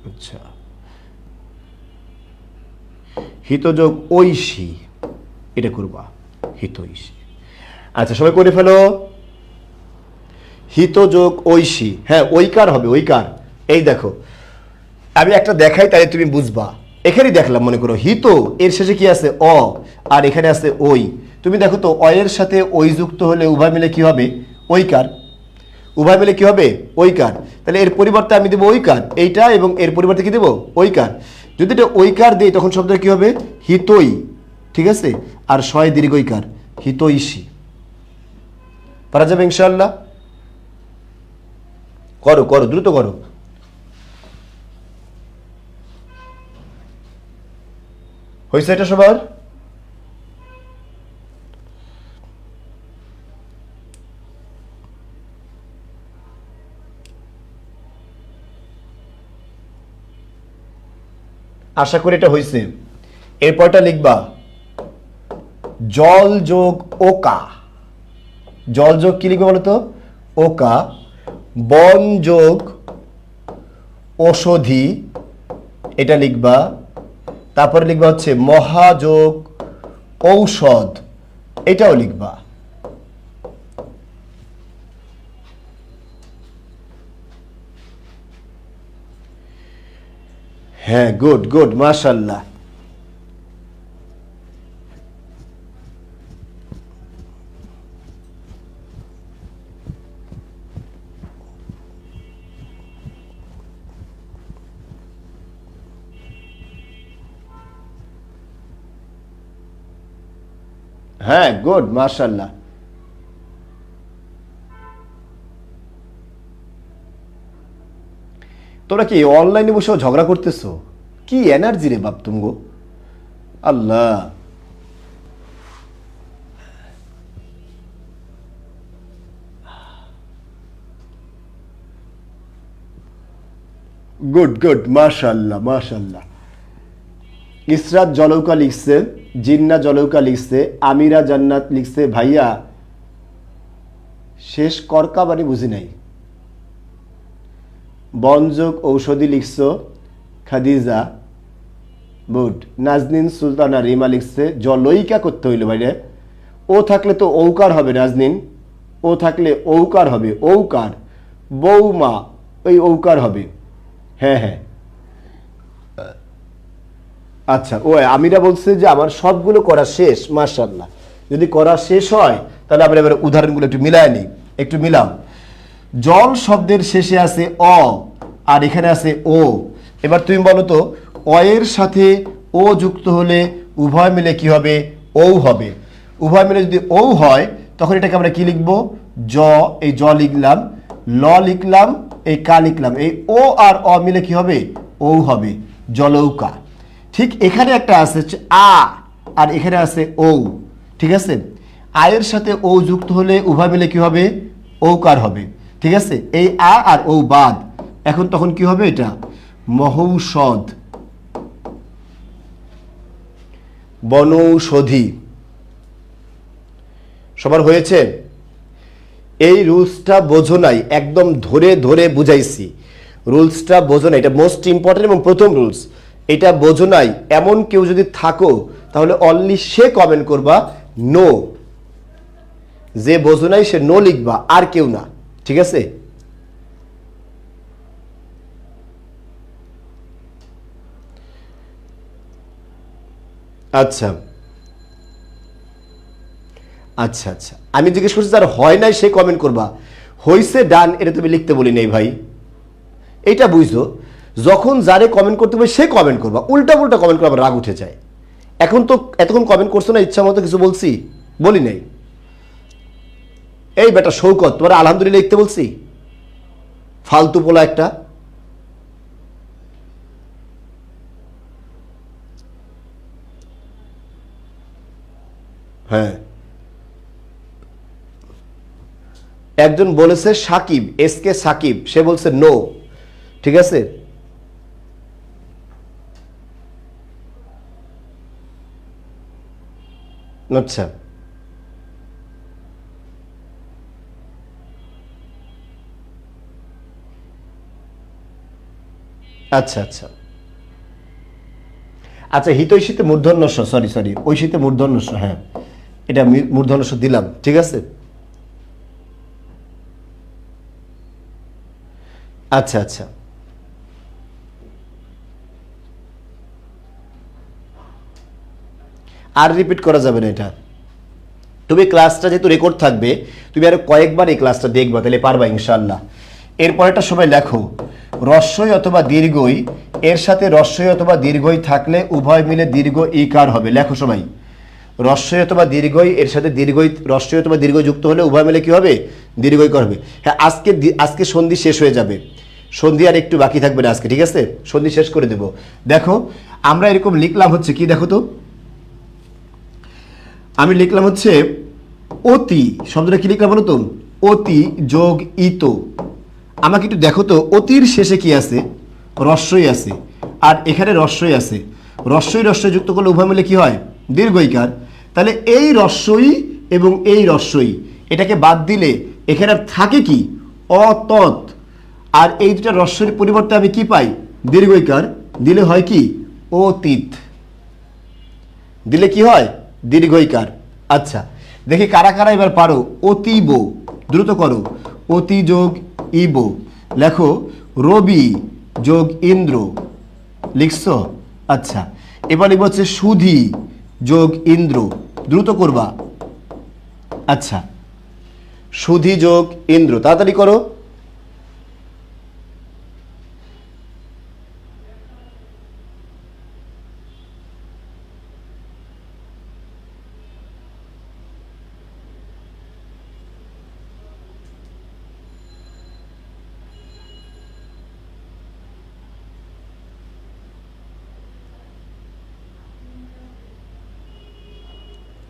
আচ্ছা হিতযোগ ঐশী, এটা করবা, হিতৈষী। আচ্ছা সবাই করে ফেলো, হিতযোগ ঐশী। হ্যাঁ, ঐকার হবে, ঐকার। এই দেখো, আমি একটা দেখাই তাহলে তুমি বুঝবা। এখানেই দেখলাম, মনে করো হিত, এর শেষে কি আছে? অ, আর এখানে আছে ওই। তুমি দেখো তো, অয়ের সাথে ওই যুক্ত হলে উভয় মিলে কি হবে? ঐকার। উভয় মিলে কি হবে? ঐকার। তাহলে এর পরিবর্তে আমি দেবো ঐকার, এইটা, এবং এর পরিবর্তে কি দেবো? ঐকার। যদি এটা ঐকার দিই তখন শব্দটা কি হবে? হিতই, ঠিক আছে? আর শয় দীর্ঘইকার, হিতৈষী। পারা যাবে ইনশাআল্লাহ? করো করো, দ্রুত করো। হয়েছে এটা সবার? আশা করি এটা হয়েছে। এরপরটা লিখবা জল যোগ ওকা। জল যোগ কি লিখবে বলতো? ওকা। বন যোগ ঔষধি, এটা লিখবা। তারপরে লিখবা হচ্ছে মহাযোগ ঔষধ, এটাও লিখবা। হ্যাঁ, গুড গুড, মাশাআল্লাহ। হ্যাঁ, গুড, মাশাআল্লাহ। তোরা কি অনলাইনে বসে ঝগড়া করতেছো? কি এনার্জি রে বাপ তুমগো, আল্লাহ। গুড গুড, মাশাআল্লাহ মাশাআল্লাহ। ইসরাত জলৌকা লিখছে, জিন্না জলৌকা লিখছে, আমিরা জান্নাত লিখছে। ভাইয়া শেষ করকা বাড়ি বুঝি নাই। বনযোগ ঔষধি লিখছো খাদিজা, বুড। নাজনিন সুলতানা রিমা লিখছে জলৈকা করতে হইল ভাইরে। ও থাকলে তো ঔকার হবে নাজনিন, ও থাকলে ঔকার হবে, ঔকার। বৌমা, ওই ঔকার হবে। হ্যাঁ হ্যাঁ, আচ্ছা। ও আমিরা বলছে যে আমার সবগুলো করা শেষ, মাশাআল্লাহ। যদি করা শেষ হয় তাহলে আমরা এবার উদাহরণগুলো একটু মিলায় নিই, একটু মিলাম। জল শব্দের শেষে আছে অ, আর এখানে আছে ও। এবার তুমি বলো তো, অ এর সাথে ও যুক্ত হলে উভয় মিলে কি হবে? ঔ হবে। উভয় মিলে যদি ঔ হয় তখন এটাকে আমরা কি লিখব, জ, এই জ লিখলাম, ল লিখলাম, এই কা লিখলাম, এই ও আর অ মিলে কি হবে, ও হবে, জলৌকা। ঠিক এখানে একটা আছে হচ্ছে আ, আর এখানে আছে ও, ঠিক আছে। আয়ের সাথে ও যুক্ত হলে উভয় মিলে কি হবে, ঔকার হবে, ঠিক আছে। এই আ আর ও বাদ, এখন তখন কি হবে, এটা মহৌষধ, বনৌষধি। সবার হয়েছে? এই রুলসটা বোঝো নাই, একদম ধরে ধরে বুঝাইছি। রুলসটা বোঝো নাই, এটা মোস্ট ইম্পর্টেন্ট এবং প্রথম রুলস। এটা বোঝো নাই এমন কেউ যদি থাকো তাহলে অনলি সে কমেন্ট করবা নো, যে বোঝো নাই সে নো লিখবা, আর কেউ না, ঠিক আছে। আচ্ছা আচ্ছা আচ্ছা, আমি জিজ্ঞেস করছি যার হয় নাই সে কমেন্ট করবা, হইছে ডান এটা তুমি লিখতে বলি নেই ভাই, এইটা বুঝছো। যখন যারে কমেন্ট করতে হবে সে কমেন্ট করবা, উল্টা পুল্টা কমেন্ট করবা, রাগ উঠে যায়। এখন তো এতক্ষণ কমেন্ট করছো না, ইচ্ছা মতো কিছু বলছি, বলি নাই। এই বেটা শৌকত, তোমার আলহামদুলিল্লাহ লিখতে বলছি, ফালতু পোলা একটা। হ্যাঁ, একজন বলেছে সাকিব, এস কে সাকিব, সে বলছে নো, ঠিক আছে। আচ্ছা আচ্ছা আচ্ছা আচ্ছা, হিতৈষীতে মূর্ধন্যস্ব, সরি সরি, ওই শীতে মূর্ধন্যস্ব, হ্যাঁ এটা মূর্ধন্যস্ব দিলাম, ঠিক আছে। আচ্ছা আচ্ছা, আর রিপিট করা যাবে না এটা। তুমি ক্লাসটা যেহেতু রেকর্ড থাকবে, তুমি আরো কয়েকবার এই ক্লাসটা দেখবা, তাহলে পারবা ইনশাল্লাহ। এরপরেটা সবাই লেখো, রস্যই অথবা দীর্ঘই, এর সাথে রস্যই অথবা দীর্ঘই থাকলে উভয় মিলে দীর্ঘ ইকার হবে। লেখো সবাই, রস্যই অথবা দীর্ঘই, এর সাথে দীর্ঘই, রস্যই অথবা দীর্ঘ যুক্ত হলে উভয় মিলে কি হবে, দীর্ঘইকার হবে। হ্যাঁ, আজকে সন্ধি শেষ হয়ে যাবে, সন্ধি আর একটু বাকি থাকবে না আজকে, ঠিক আছে, সন্ধি শেষ করে দেব। দেখো আমরা এরকম লিখলাম হচ্ছে কি, দেখো তো আমি লিখলাম হচ্ছে অতি, শব্দটা কি লিখলাম বলো তো, অতি যোগ ইত। আমাকে একটু দেখো তো, অতির শেষে কি আছে, রস্যই আছে, আর এখানে রস্যই আছে, রস্যই রস্যই যুক্ত করলে উভয় মিলে কি হয়, দীর্ঘইকার। তাহলে এই রস্যই এবং এই রস্যই, এটাকে বাদ দিলে এখানে আর থাকে কি, অতৎ। আর এই দুটা রস্যের পরিবর্তে আমি কি পাই, দীর্ঘইকার, দিলে হয় কি, অতীত, দিলে কি হয়, দীর্ঘইকার। আচ্ছা দেখি কারা কারা এবার পারো, অতীব, দ্রুত করো, অতি যোগ ইব, লেখো রবি যোগ ইন্দ্র, লিখছ। আচ্ছা এবার লিখব হচ্ছে সুধি যোগ ইন্দ্র, দ্রুত করবা। আচ্ছা সুধি যোগ ইন্দ্র, তাড়াতাড়ি করো।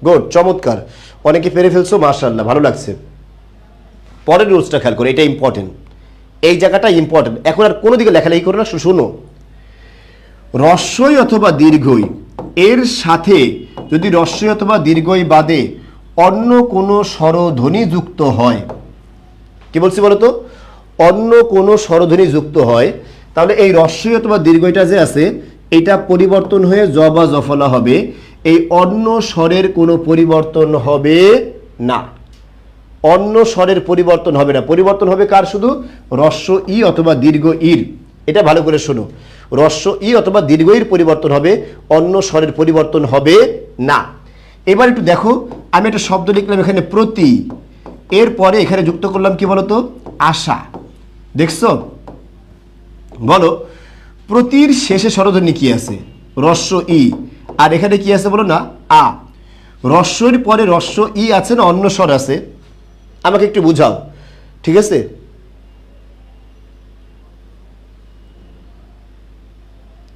গুড, চমৎকার, অনেকে পেরে ফেলছো, মাশাআল্লাহ, ভালো লাগছে। পরের রুলসটা খেয়াল করো, এটা ইম্পর্টেন্ট, এই জায়গাটা ইম্পর্টেন্ট। এখন আর কোনো দিকে লেখালেখি করো না, শুনো, রস্যই অথবা দীর্ঘই এর সাথে যদি রস্যই অথবা দীর্ঘই বাদে অন্য কোনো স্বরধ্বনি যুক্ত হয়, কি বলছি বলতো, অন্য কোনো স্বরধ্বনি যুক্ত হয়, তাহলে এই রস্যই অথবা দীর্ঘইটা যে আছে এটা পরিবর্তন হয়ে জ বা জফলা হবে। এই অন্য স্বরের কোনো পরিবর্তন হবে না, অন্য স্বরের পরিবর্তন হবে না, পরিবর্তন হবে কার, শুধু রস্য ই অথবা দীর্ঘ ইর। এটা ভালো করে শোনো, রস্য ই অথবা দীর্ঘ ইর পরিবর্তন হবে, অন্য স্বরের পরিবর্তন হবে না। এবার একটু দেখো, আমি একটা শব্দ লিখলাম এখানে প্রতি, এরপরে এখানে যুক্ত করলাম কি বলতো, আশা, দেখছো, বলো প্রতির শেষে স্বরধ্বনি কি আছে, রস্য ই, আর এখানে কি আছে বলো না, আ। রস্যর পরে রস্য ই আছে না অন্য স্বর আছে? আমাকে একটু বুঝাও, ঠিক আছে?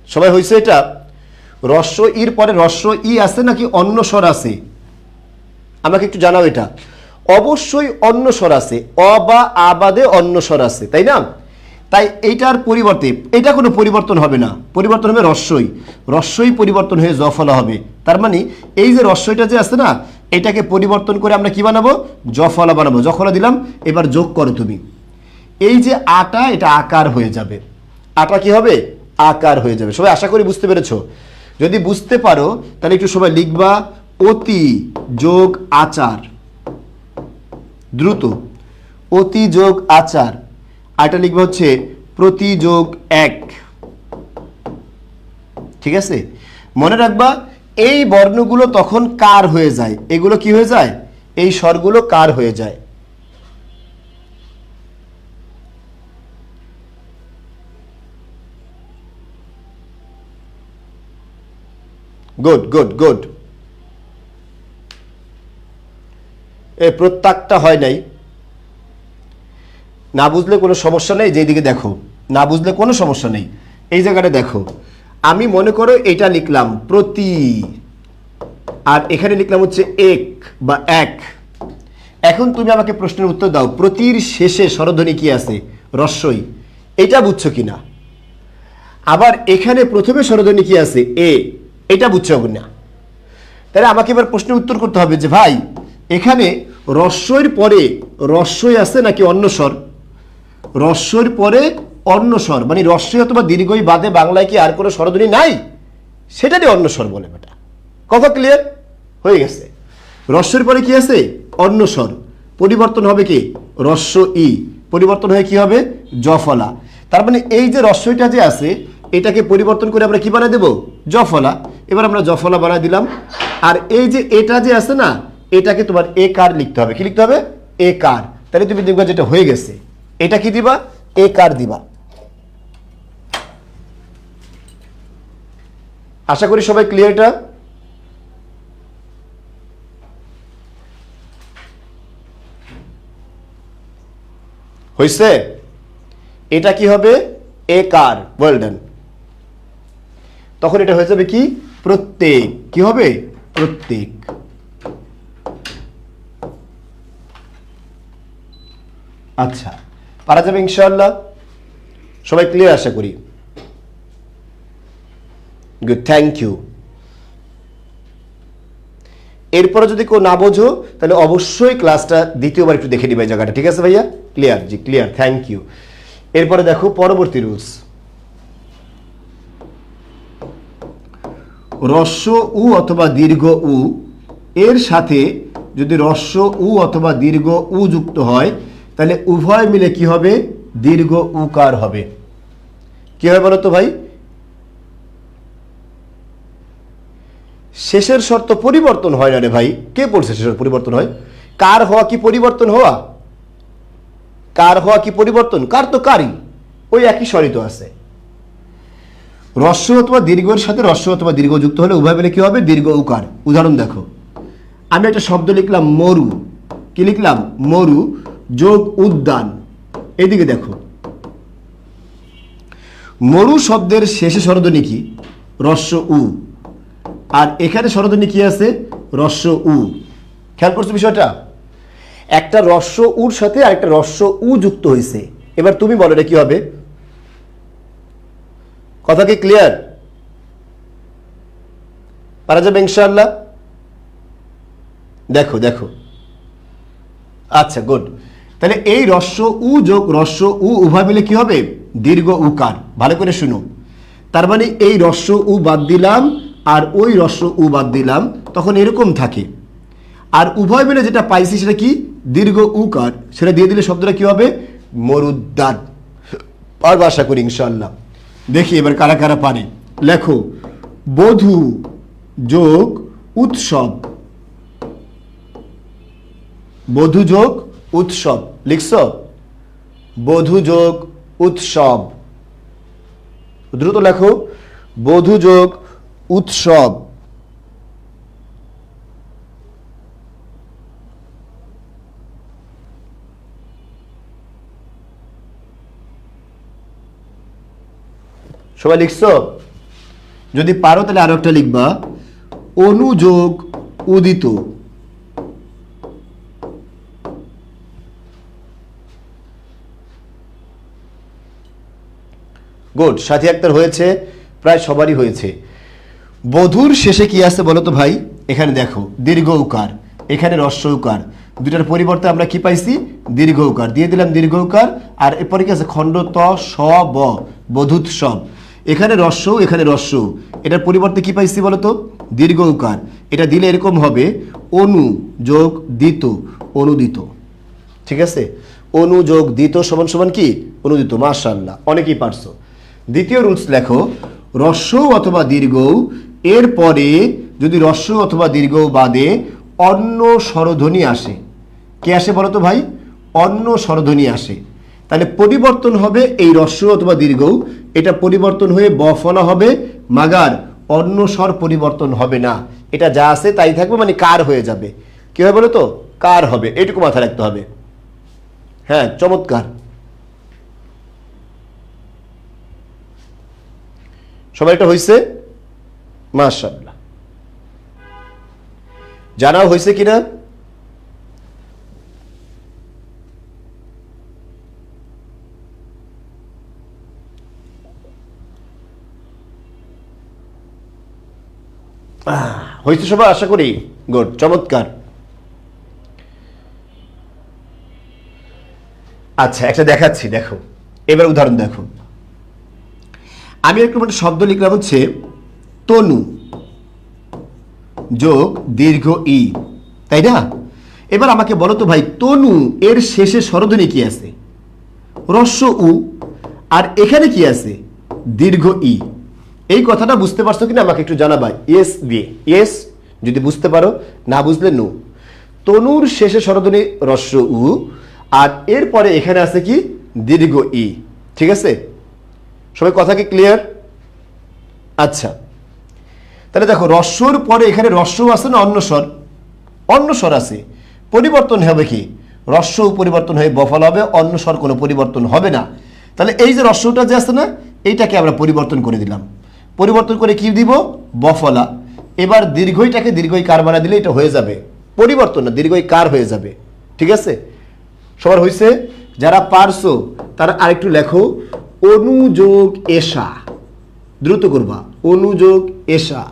সবাই হয়েছে এটা? রস্য ইর পরে রস্য ই আছে নাকি অন্য স্বর আছে? আমাকে একটু জানাও এটা। অবশ্যই অন্য স্বর আছে, অ বা আ বাদে অন্য স্বর আছে, তাই না? তাই এইটার পরিবর্তে এটা কোনো পরিবর্তন হবে না, পরিবর্তন হবে রস্যই। রস্যই পরিবর্তন হয়ে জফলা হবে। তার মানে এই যে রস্যইটা যে আছে না, এটাকে পরিবর্তন করে আমরা কি বানাবো? জফলা বানাবো। জফলা দিলাম, এবার যোগ করো তুমি। এই যে আটা, এটা আকার হয়ে যাবে। আটা কি হবে? আকার হয়ে যাবে। সবাই আশা করি বুঝতে পেরেছো। যদি বুঝতে পারো তাহলে একটু সবাই লিখবা অতি যোগ আচার, দ্রুত। অতি যোগ আচার, আর এটা লিখবা হচ্ছে প্রতি যোগ এক। ঠিক আছে? মনে রাখবা এই বর্ণগুলো তখন কার হয়ে যায়। এগুলো কি হয়ে যায়? এই স্বরগুলো কার হয়ে যায়। Good good good. এ প্রত্যেকটা হয় নাই। না বুঝলে কোনো সমস্যা নেই, যেদিকে দেখো, না বুঝলে কোনো সমস্যা নেই। এই জায়গাটা দেখো, আমি মনে করো এটা লিখলাম প্রতি, আর এখানে লিখলাম হচ্ছে এক বা এক। এখন তুমি আমাকে প্রশ্নের উত্তর দাও, প্রতির শেষে স্বরধ্বনি কি আছে? রস্যই। এটা বুঝছো কিনা? আবার এখানে প্রথমে স্বরধ্বনি কি আছে? এ। এটা বুঝছো না? তাহলে আমাকে এবার প্রশ্নের উত্তর করতে হবে যে ভাই এখানে রস্যইর পরে রস্যই আছে নাকি অন্য স্বর? রস্যইর পরে অন্য স্বর, মানে রস্যই অথবা দীর্ঘই বাদে বাংলায় কি আর কোনো স্বরধ্বনি নাই? সেটারই অন্য স্বর বলে। বেটা কথা ক্লিয়ার হয়ে গেছে? রস্যের পরে কি আছে? অন্য স্বর। পরিবর্তন হবে কি? রস্য ই। পরিবর্তন হয়ে কি হবে? জফলা। তার মানে এই যে রস্যইটা যে আছে, এটাকে পরিবর্তন করে আমরা কি বানাই দেব? জফলা। এবার আমরা জফলা বানাই দিলাম। আর এই যে এটা যে আছে না, এটাকে তোমার এ কার লিখতে হবে। কি লিখতে হবে? এ কার। তাহলে তুমি দেখবা যেটা হয়ে গেছে, এটা কি দিবা? এ কার দিবা। আশা করি সবাই ক্লিয়ার এটা? হয়েছে? এটা কি হবে? এ কার। Well done. তখন এটা হয়ে যাবে কি? প্রত্যেক। কি হবে? প্রত্যেক। আচ্ছা, পারা যাবে ইনশাআল্লাহ? সবাই ক্লিয়ার আশা করি? Good, thank you. এরপরে যদি কেউ না বোঝো তাহলে অবশ্যই ক্লাসটা দ্বিতীয়বার একটু দেখে নিবে এই জায়গাটা। ঠিক আছে ভাইয়া? ক্লিয়ার? জি ক্লিয়ার, থ্যাংক ইউ। এরপরে দেখো পরবর্তী রুলস। রস্য উ অথবা দীর্ঘ উ এর সাথে যদি রস্য উ অথবা দীর্ঘ উ যুক্ত হয় তাহলে উভয় মিলে কি হবে? দীর্ঘ উকার হবে। কি হবে বলো তো ভাই? শেষের শর্ত পরিবর্তন হয় না রে ভাই। কে বলছে শেষের পরিবর্তন হয়? কার হওয়া কি পরিবর্তন হওয়া? কার হওয়া কি পরিবর্তন? কার তো কারই, ওই একই স্বরই তো আছে। রস্য অথবা দীর্ঘের সাথে রস্য অথবা দীর্ঘ যুক্ত হলে উভয় মিলে কি হবে? দীর্ঘ উকার। উদাহরণ দেখো, আমি একটা শব্দ লিখলাম মরু। কি লিখলাম? মরু যোগ উদ্যান। এইদিকে দেখো, মরু শব্দের শেষে স্বরধ্বনি কি? রস্য উ। আর এখানে স্বরধ্বনি কি আছে? রস্য উ। খেয়াল করছো বিষয়টা? একটা রস্য উর সাথে আরেকটা রস্য উ যুক্ত হয়েছে। এবার তুমি বলো এটা কি হবে? কথা কি ক্লিয়ার? পারা যাবে ইনশাআল্লাহ? দেখো দেখো, আচ্ছা গুড। তাহলে এই রস্য উ যোগ রস্য উ উভয় মিলে কি হবে? দীর্ঘ উকার। ভালো করে শুনো, তার মানে এই রস্য উ বাদ দিলাম আর ওই রস্য উ বাদ দিলাম, তখন এরকম থাকে। আর উভয় মিলে যেটা পাইছি সেটা কি? দীর্ঘ উকার। সেটা দিয়ে দিলে শব্দটা কি হবে? মরুদ্যান। পারবো আশা করি ইনশাআল্লাহ। দেখি এবার কারা কারা পারে। লেখো বধূ যোগ উৎসব। বধূ যোগ উৎসব লিখছ? বধূ যোগ উৎসব। দ্রুত লেখো, বধূ যোগ উৎসব। সবাই লিখছো? যদি পারো তাহলে আরো একটা লিখবা, অনুযোগ উদিত। গুড, সাথী আক্তার হয়েছে, প্রায় সবারই হয়েছে। বধুর শেষে কি আছে বলো তো ভাই? এখানে দেখো দীর্ঘ উকার, এখানে হ্রস্ব উকার, দুটার পরিবর্তে আমরা কি পাইছি? দীর্ঘ উকার দিয়ে দিলাম, দীর্ঘ উকার। আর এরপরে কি আছে? খণ্ড ত স ব, বধূৎসব। এখানে হ্রস্ব, এখানে হ্রস্ব, এটার পরিবর্তে কি পাইছি বলো তো? দীর্ঘ উকার। এটা দিলে এরকম হবে অনু যোগ দিত, অনুদিত। ঠিক আছে, অনু যোগ দিত সমান সমান কি? অনুদিত। মাশাআল্লাহ, অনেকেই পারছো। দ্বিতীয় রুলস লেখো, হ্রস্ব অথবা দীর্ঘ এর পরে যদি হ্রস্ব অথবা দীর্ঘ বাদে অন্য স্বরধ্বনি আসে। কে আসে বলো তো ভাই? অন্য স্বরধ্বনি আসে। তাহলে পরিবর্তন হবে এই হ্রস্ব অথবা দীর্ঘ, এটা পরিবর্তন হয়ে ব ফলা হবে, মাগার অন্য স্বর পরিবর্তন হবে না। এটা যা আছে তাই থাকবে, মানে কার হয়ে যাবে। কি হবে বলো তো? কার হবে, এটুকু মাথায় রাখতে হবে। হ্যাঁ, চমৎকার। সবাই এটা হয়েছে? মাশাআল্লাহ। জানাও হয়েছে কিনা? হয়েছে সবাই, আশা করি। গুড, চমৎকার। আচ্ছা, একটা দেখাচ্ছি, দেখো এবার উদাহরণ দেখো। আমি একটু একটা শব্দ লিখলাম হচ্ছে তনু যোগ দীর্ঘ ই, তাই না? এবার আমাকে বলো তো ভাই, তনু এর শেষে স্বরধ্বনি কি আছে? হ্রস্ব উ। আর এখানে কি আছে? দীর্ঘ ই। এই কথাটা বুঝতে পারছো কিনা আমাকে একটু জানাবা ইয়েস দিয়ে। ইয়েস যদি বুঝতে পারো, না বুঝলে নো। তনুর শেষে স্বরধ্বনি হ্রস্ব উ, আর এরপরে এখানে আছে কি? দীর্ঘ ই। ঠিক আছে, সবাই কথা কি ক্লিয়ার? আচ্ছা, তাহলে দেখো হ্রস্বর পরে এখানে হ্রস্ব আছে না অন্য স্বর? অন্য স্বর আছে। পরিবর্তন হবে কি? হ্রস্ব পরিবর্তন হয়ে বফল হবে, অন্য স্বর কোনো পরিবর্তন হবে না। তাহলে এই যে হ্রস্বটা যে আছে না, এইটাকে আমরা পরিবর্তন করে দিলাম। পরিবর্তন করে কি দিব? বফলা। এবার দীর্ঘইটাকে দীর্ঘই কার বানা দিলে এটা হয়ে যাবে পরিবর্তন না, দীর্ঘই কার হয়ে যাবে। ঠিক আছে, সবার হয়েছে? যারা পারছো তারা আরেকটু লেখো, অনুযোগ এসা। দ্রুত করবা, অনুযোগ এসা।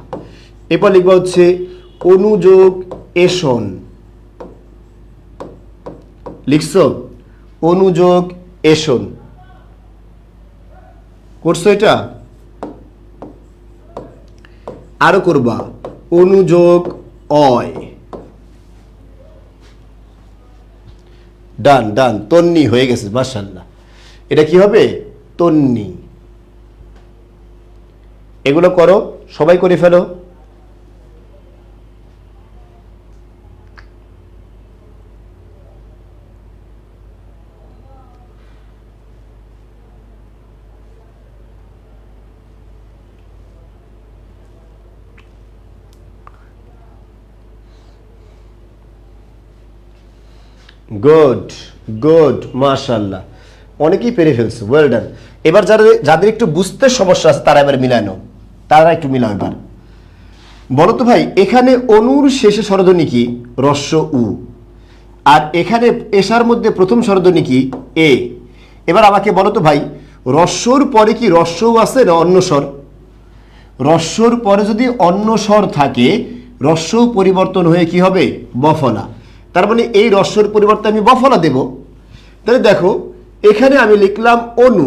এরপর লিখবা হচ্ছে অনুযোগ এসন। লিখছো? অনুযোগ এসন করছো এটা? আরো করবা, অনুযোগ অয়। ডান ডান, তন্নি হয়ে গেছে, মাশাআল্লাহ। এটা কি হবে? তন্নি। এগুলো করো, সবাই করে ফেলো। গুড গুড, মাশাআল্লাহ, অনেকেই পেরে ফেলছে, ওয়েল ডান। এবার যাদের একটু বুঝতে সমস্যা আছে তারা এবার মিলায় নাও, তারা একটু মিলাও এবার। বলো তো ভাই, এখানে অনুর শেষে স্বরধ্বনি কি? হ্রস্ব উ। আর এখানে এশার মধ্যে প্রথম স্বরধ্বনি কি? এ। এবার আমাকে বলো তো ভাই, হ্রস্বর পরে কি হ্রস্ব আছে না অন্য স্বর? হ্রস্বর পরে যদি অন্য স্বর থাকে, হ্রস্ব পরিবর্তন হয়ে কি হবে? বফলা। তার মানে এই হ্রস্বর পরিবর্তে আমি বফলা দেব। তাহলে দেখো এখানে আমি লিখলাম অনু,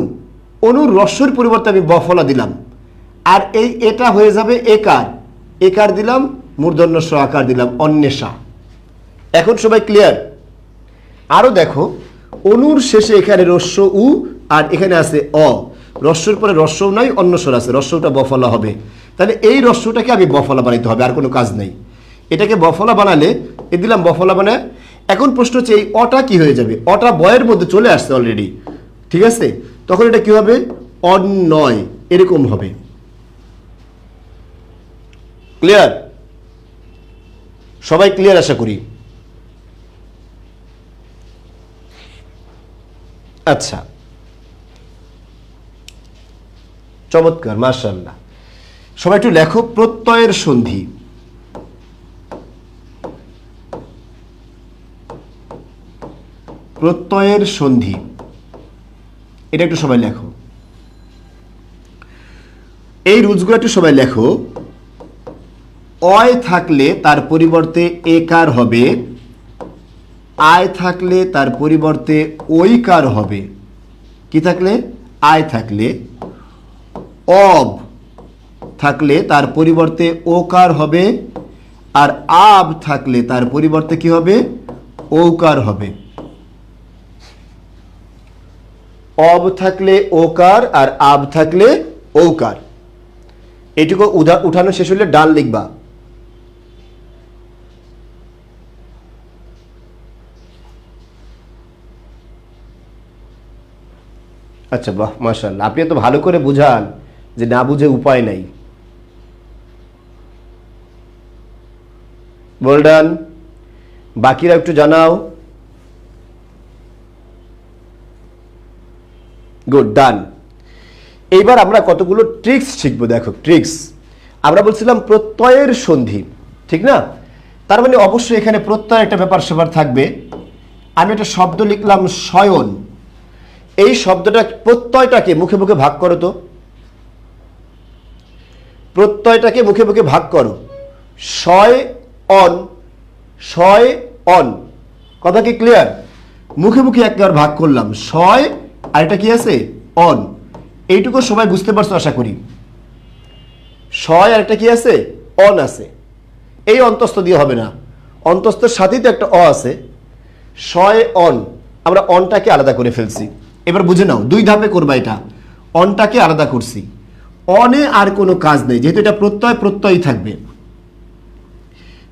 অনুর হ্রস্বর পরিবর্তে আমি বফলা দিলাম। আর এই এটা হয়ে যাবে একার, একার দিলাম, মূর্ধন্য স আকার দিলাম, অন্বেষা। এখন সবাই ক্লিয়ার? আরো দেখো, অনুর শেষে এখানে হ্রস্ব উ, আর এখানে আছে অ। হ্রস্বর পরে হ্রস্বও নাই, অন্য স্বর আছে, হ্রস্বটা বফলা হবে। তাহলে এই হ্রস্বটাকে আমি বফলা বানাইতে হবে, আর কোনো কাজ নেই। এটাকে বফলা বানালে, এ দিলাম বফলা বানায়। এখন প্রশ্ন হচ্ছে এই অটা কি হয়ে যাবে? অটা বয়ের মধ্যে চলে আসছে অলরেডি, ঠিক আছে? তখন এটা কি হবে? অন্যয়, এরকম হবে। ক্লিয়ার? সবাই ক্লিয়ার আশা করি। আচ্ছা, চমৎকার, মাশাআল্লাহ। সবাই একটু লেখো প্রত্যয়ের সন্ধি। প্রত্যয়ের সন্ধি, এটা একটু সবাই লেখো। এই রুলসগুলো একটু সবাই লেখো। অয় থাকলে তার পরিবর্তে একার হবে, আয় থাকলে তার পরিবর্তে ওইকার হবে। কি থাকলে? আয় থাকলে। অব থাকলে তার পরিবর্তে ওকার হবে, আর আব থাকলে তার পরিবর্তে কি হবে? ওকার হবে। অব থাকলে ওকার আর আব থাকলে ওকার। এইটুকু উঠানো শেষ হলে ডান লিখবা। আচ্ছা, বাহ, মাশাআল্লাহ। আপনি এত ভালো করে বুঝান যে না বুঝে উপায় নাই। বলডান। বাকিরা একটু জানাও। গুড, ডান। এইবার আমরা কতগুলো ট্রিক্স শিখবো। দেখো ট্রিক্স, আমরা বলছিলাম প্রত্যয়ের সন্ধি, ঠিক না? তার মানে অবশ্যই এখানে প্রত্যয় একটা ব্যাপার স্যাপার থাকবে। আমি একটা শব্দ লিখলাম শয়ন। এই শব্দটা, প্রত্যয়টাকে মুখে মুখে ভাগ করো তো। প্রত্যয়টাকে মুখে মুখে ভাগ করো। শয় অন, শয় অন। কথা কি ক্লিয়ার? মুখে মুখে একবার ভাগ করলাম, শয় আর এটা কি আছে? অন। এইটুকু সবাই বুঝতে পারছো আশা করি। শয় আর একটা কি আছে? অন আছে। এই অন্তস্থ দিয়ে হবে না, অন্তস্থের সাথেই তো একটা অ আছে। শয় অন, আমরা অনটাকে আলাদা করে ফেলছি। এবার বুঝে নাও, দুই ধাপে করবা এটা। অনটাকে আলাদা করছি, অনে আর কোনো কাজ নেই, যেহেতু এটা প্রত্যয়, প্রত্যয়ই থাকবে।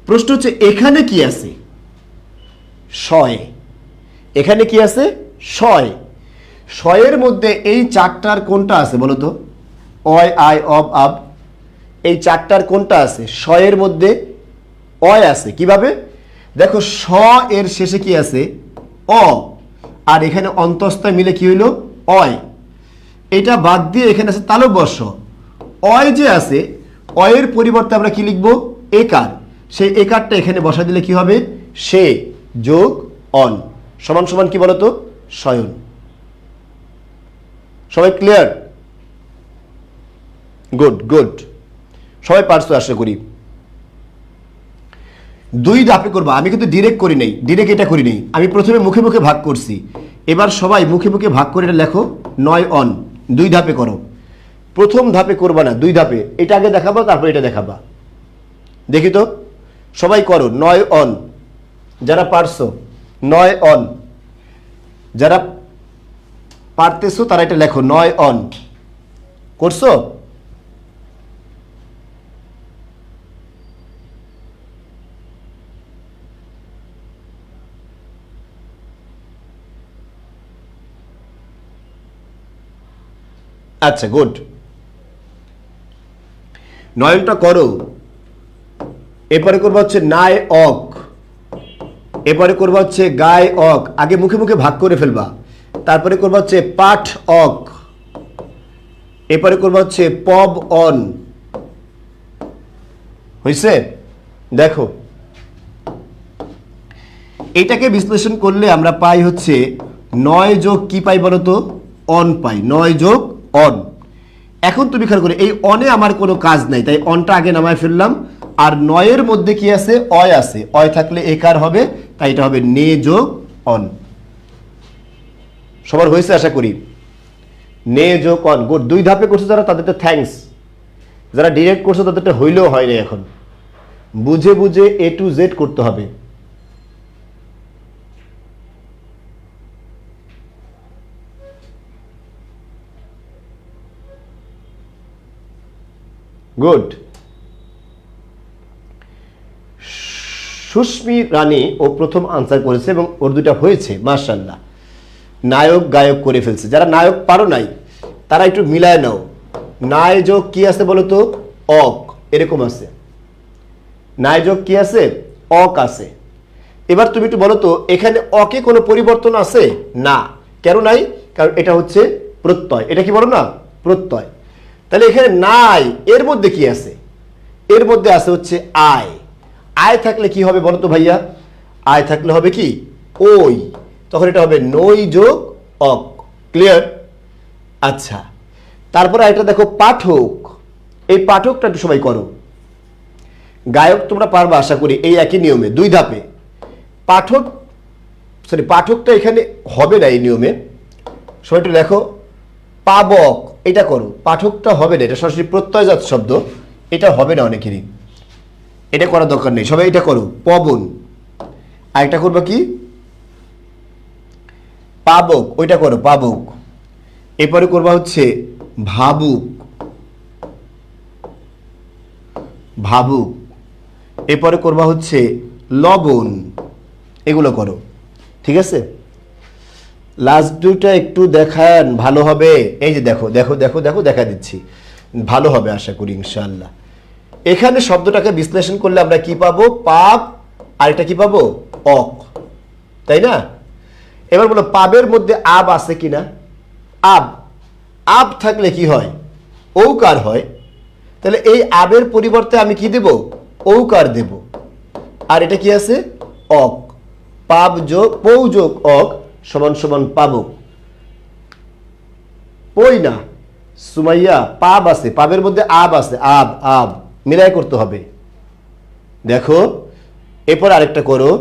প্রশ্ন হচ্ছে এখানে কি আছে? শয়। এখানে কি আছে? শয়। শয়ের মধ্যে এই চারটার কোনটা আছে বলো তো? অয়, আয়, অব, আব। এই চারটার কোনটা আছে? শয়ের মধ্যে অয় আছে। কিভাবে? দেখো, স এর শেষে কি আছে? অ। আর এখানে অন্তস্থয় মিলে কি হইল? অয়। এটা বাদ দিয়ে এখানে আছে তালব্য। অয় যে আছে, অয়ের পরিবর্তে আমরা কি লিখবো? একার। সেই একারটা এখানে বসা দিলে কি হবে? সে যোগ অন সমান সমান কি বলতো? শয়ন। সবাই ক্লিয়ার? গুড গুড, সবাই পারছো আশা করি। দুই ধাপে করবো। আমি কিন্তু ডিরেক্ট করি নাই, ডিরেক্ট এটা করি নাই, আমি প্রথমে মুখে মুখে ভাগ করছি। এবার সবাই মুখে মুখে ভাগ করে এটা লেখো। নয় অন, দুই ধাপে করো। প্রথম ধাপে করবা না, দুই ধাপে। এটা আগে দেখাবা, তারপর এটা দেখাবা। দেখি তো, সবাই করো। নয় অন, যারা পারছো নয় অন, যারা পারতেছো তারা এটা লেখো। নয় অন করছো? আচ্ছা, গুড। নয়নটা করো। এরপরে করবো হচ্ছে নায় অক, এরপরে করবো হচ্ছে গায় অক। আগে মুখে মুখে ভাগ করে ফেলবা। তারপরে করবো হচ্ছে পাঠ অক, এরপরে করবো হচ্ছে পব অন। হয়েছে? দেখো, এটাকে বিশ্লেষণ করলে আমরা পাই হচ্ছে 9 যোগ কি পাই বলতো? অন পাই। 9 যোগ অন। এখন তুমি খেয়াল করে, এই অনে আমার কোনো কাজ নাই, তাই অনটা আগে নামায় ফেললাম। আর 9 মধ্যে কি আছে? অয় আছে। অয় থাকলে একার হবে, তাই এটা হবে নে যোগ অন। সবার হয়েছে আশা করি? নে যোগ অন। গুড। দুই ধাপে করছে যারা, তাদেরটা থ্যাঙ্কস। যারা ডিরেক্ট করছে তাদেরটা হইলেও হয় না। এখন বুঝে বুঝে এ টু জেড করতে হবে। গুড। সুস্মি রানী ও প্রথম আনসার করেছে এবং ওর দুটা হয়েছে, মাশাআল্লাহ। নায়ক গায়ক করে ফেলছে। যারা নায়ক পারো নাই তারা একটু মিলায় নাও। নায় যোগ কি আছে বলো তো? অক। এরকম আছে। নায় যোগ কি আছে? অক আছে। এবার তুমি একটু বলো তো, এখানে অকে কোনো পরিবর্তন আছে? না। কেন নাই? কারণ এটা হচ্ছে প্রত্যয়। এটা কি বলো না? প্রত্যয়। তাহলে এখানে নাই, এর মধ্যে কি আছে? এর মধ্যে আছে হচ্ছে আয়। আয় থাকলে কি হবে বলো তো ভাইয়া? আয় থাকলে হবে কি? ওই। তখন এটা হবে নই যোগ অক। ক্লিয়ার? আচ্ছা, তারপরে এটা দেখো পাঠক। এই পাঠকটা একটু সবাই করো। গায়ক তোমরা পারবা আশা করি, এই একই নিয়মে 2 ধাপে। পাঠক পাঠকটা এখানে হবে না এই নিয়মে। সবাই একটু লেখো পাবক, এটা করো। পাঠকটা হবে না, এটা সরাসরি প্রত্যয়জাত শব্দ, এটা হবে না অনেকেরই, এটা করার দরকার নেই। সবাই এটা করো পবন। আর এটা করবা কি? পাবক, ওইটা করো পাবক। এরপরে করবা হচ্ছে ভাবুক, ভাবুক। এরপরে করবা হচ্ছে লবণ। এগুলো করো, ঠিক আছে? লাস্ট দুইটা একটু দেখান, ভালো হবে। এই যে দেখো দেখো দেখো দেখো, দেখা দিচ্ছি, ভালো হবে আশা করি ইনশাআল্লাহ। এখানে শব্দটাকে বিশ্লেষণ করলে আমরা কি পাবো? পাপ, আর এটা কি পাবো? অক, তাই না? এবার বলো পাবের মধ্যে আব আছে কিনা? আব, আব থাকলে কি হয়? ঔকার হয়। তাহলে এই আবের পরিবর্তে আমি কি দেব? ঔকার দেব। আর এটা কি আছে? অক। পাব যোগ পৌ যোগ অক সমান সমান পাবক। পই না সুমাইয়া, পাব আছে, পাবের মধ্যে আব আছে, আব আব মিলাই করতে হবে। দেখো এরপর আরেকটা করো,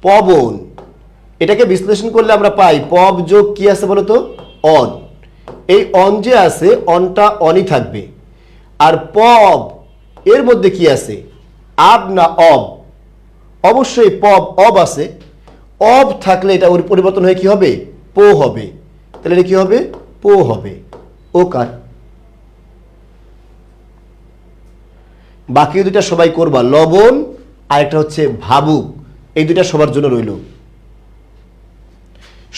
পবন। এটাকে বিশ্লেষণ করলে আমরা পাই পব যোগ কি আছে বলতো? অন। এই অন যে আছে, অনটা অনই থাকবে। আর পব এর মধ্যে কি আছে? আব না অব? অবশ্যই পব অব আছে। অব থাকলে এটা ওর পরিবর্তন হয়ে কি হবে? পো হবে। তাহলে এটা কি হবে? পো হবে। ওকার। বাকি দুটা সবাই করবা, লবণ আর একটা হচ্ছে ভাবুক। এই দুটা সবার জন্য রইল।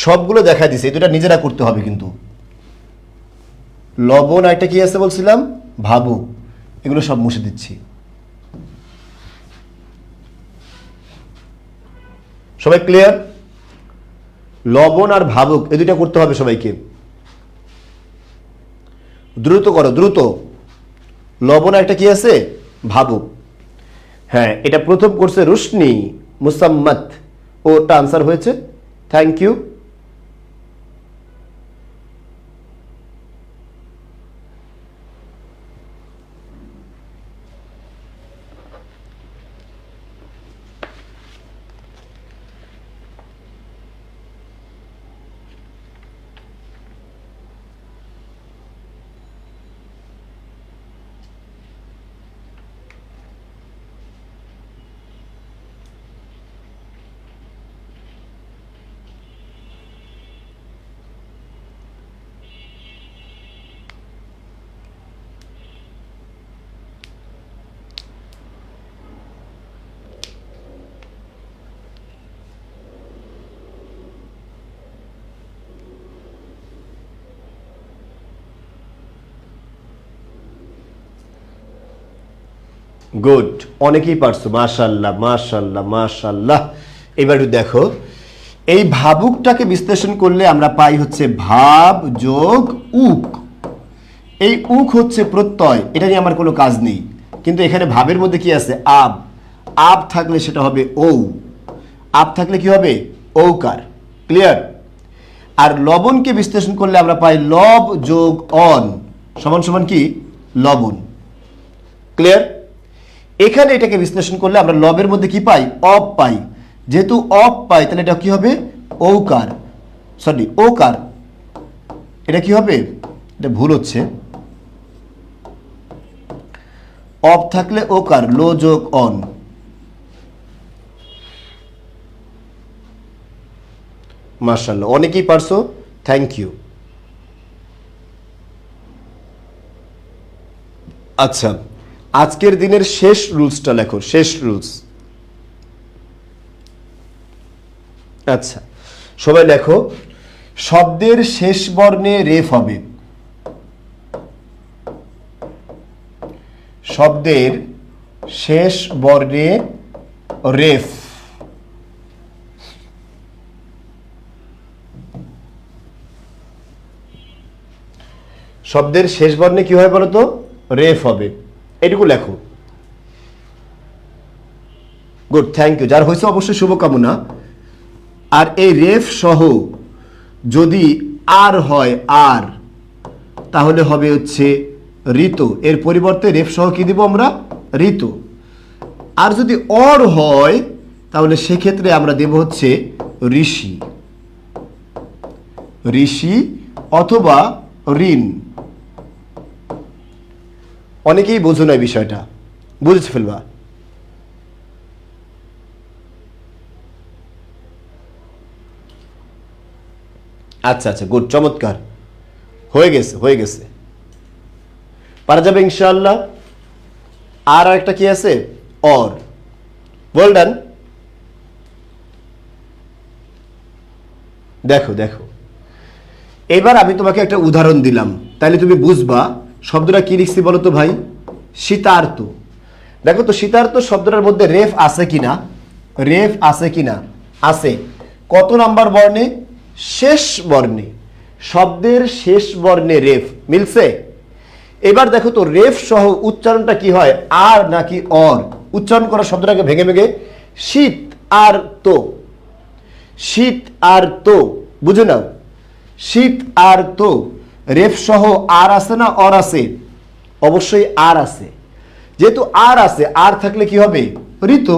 সবগুলো দেখা দিছে, এই দুটা নিজেরা করতে হবে কিন্তু। লবণ আর একটা কি আছে বলছিলাম? ভাবুক। এগুলো সব মুছে দিচ্ছি। সবাই ক্লিয়ার? লবণ আর ভাবুক এই দুইটা করতে হবে সবাইকে। দ্রুত করো দ্রুত। লবণ একটা কি আছে? ভাবুক। হ্যাঁ, এটা প্রথম করছে রুশনি মুসাম্মত, ওটা আনসার হয়েছে। Thank you. গুড, অনেকেই পারছো, মাশাল্লাহ মাশাল্লাহ মাশাল্লাহ। এবার দেখো এই ভাবুকটাকে বিশ্লেষণ করলে আমরা পাই হচ্ছে ভাব যোগ উক। এই উক হচ্ছে প্রত্যয়, এটা নিয়ে আমার কোনো কাজ নেই। কিন্তু এখানে ভাবের মধ্যে কি আছে? আব। আব থাকলে সেটা হবে ঔ। আব থাকলে কি হবে? ঔকার। ক্লিয়ার? আর লবণকে বিশ্লেষণ করলে আমরা পাই লব যোগ অন সমান সমান কি? লবণ। ক্লিয়ার? এখানে এটাকে বিশ্লেষণ করলে আমরা লবের মধ্যে কি পাই? অপ পাই। যেহেতু অপ পাই তাহলে এটা কি হবে? ঔকার, সরি ওকার। এটা কি হবে? এটা ভুল হচ্ছে। অপ থাকলে ওকার, লো যোগ অন। মাশাআল্লাহ, অনেকেই পারছো, থ্যাংক ইউ। আচ্ছা, আজকের দিনের শেষ রুলসটা লেখো, শেষ রুলস। আচ্ছা সবাই লেখো, শব্দের শেষ বর্ণে রেফ হবে। শব্দের শেষ বর্ণে রেফ। শব্দের শেষ বর্ণে কি হয় বলতো? রেফ হবে। এটুকু লেখো। Good, thank you. যার হয়েছে অবশ্যই শুভকামনা। আর এই রেফ সহ যদি আর হয়, আর, তাহলে হবে হচ্ছে ঋতু। এর পরিবর্তে রেফ সহ কি দিব আমরা? ঋতু। আর যদি অর হয় তাহলে সেক্ষেত্রে আমরা দেব হচ্ছে ঋষি, ঋষি অথবা ঋণ। অনেকেই বোঝো না বিষয়টা, বুঝেছে ফেলবা? আচ্ছা আচ্ছা, গুড, চমৎকার, হয়ে গেছে হয়ে গেছে, পারা যাবে ইনশাআল্লাহ। আর একটা কি আছে? অর। Well done. দেখো দেখো, এবার আমি তোমাকে একটা উদাহরণ দিলাম, তাহলে তুমি বুঝবা শব্দটা কি লিখছি বলো তো ভাই? শীতার্ত। দেখো তো শীতার্ত শব্দটার মধ্যে রেফ আছে কিনা? রেফ আছে কিনা? আছে। কত নাম্বার বর্ণে? শেষ বর্ণে। শব্দের শেষ বর্ণে রেফ মিলছে। এবার দেখো তো রেফ সহ উচ্চারণটা কি হয়, আর নাকি অর? উচ্চারণ করা শব্দটাকে ভেঙে ভেঙে, শীত আর তো, শীত আর তো, বুঝে নাও, শীত আর তো। রেফ সহ আর আছে না অর আছে? অবশ্যই আর আছে। যেহেতু আর আছে, আর থাকলে কি হবে? ঋতু।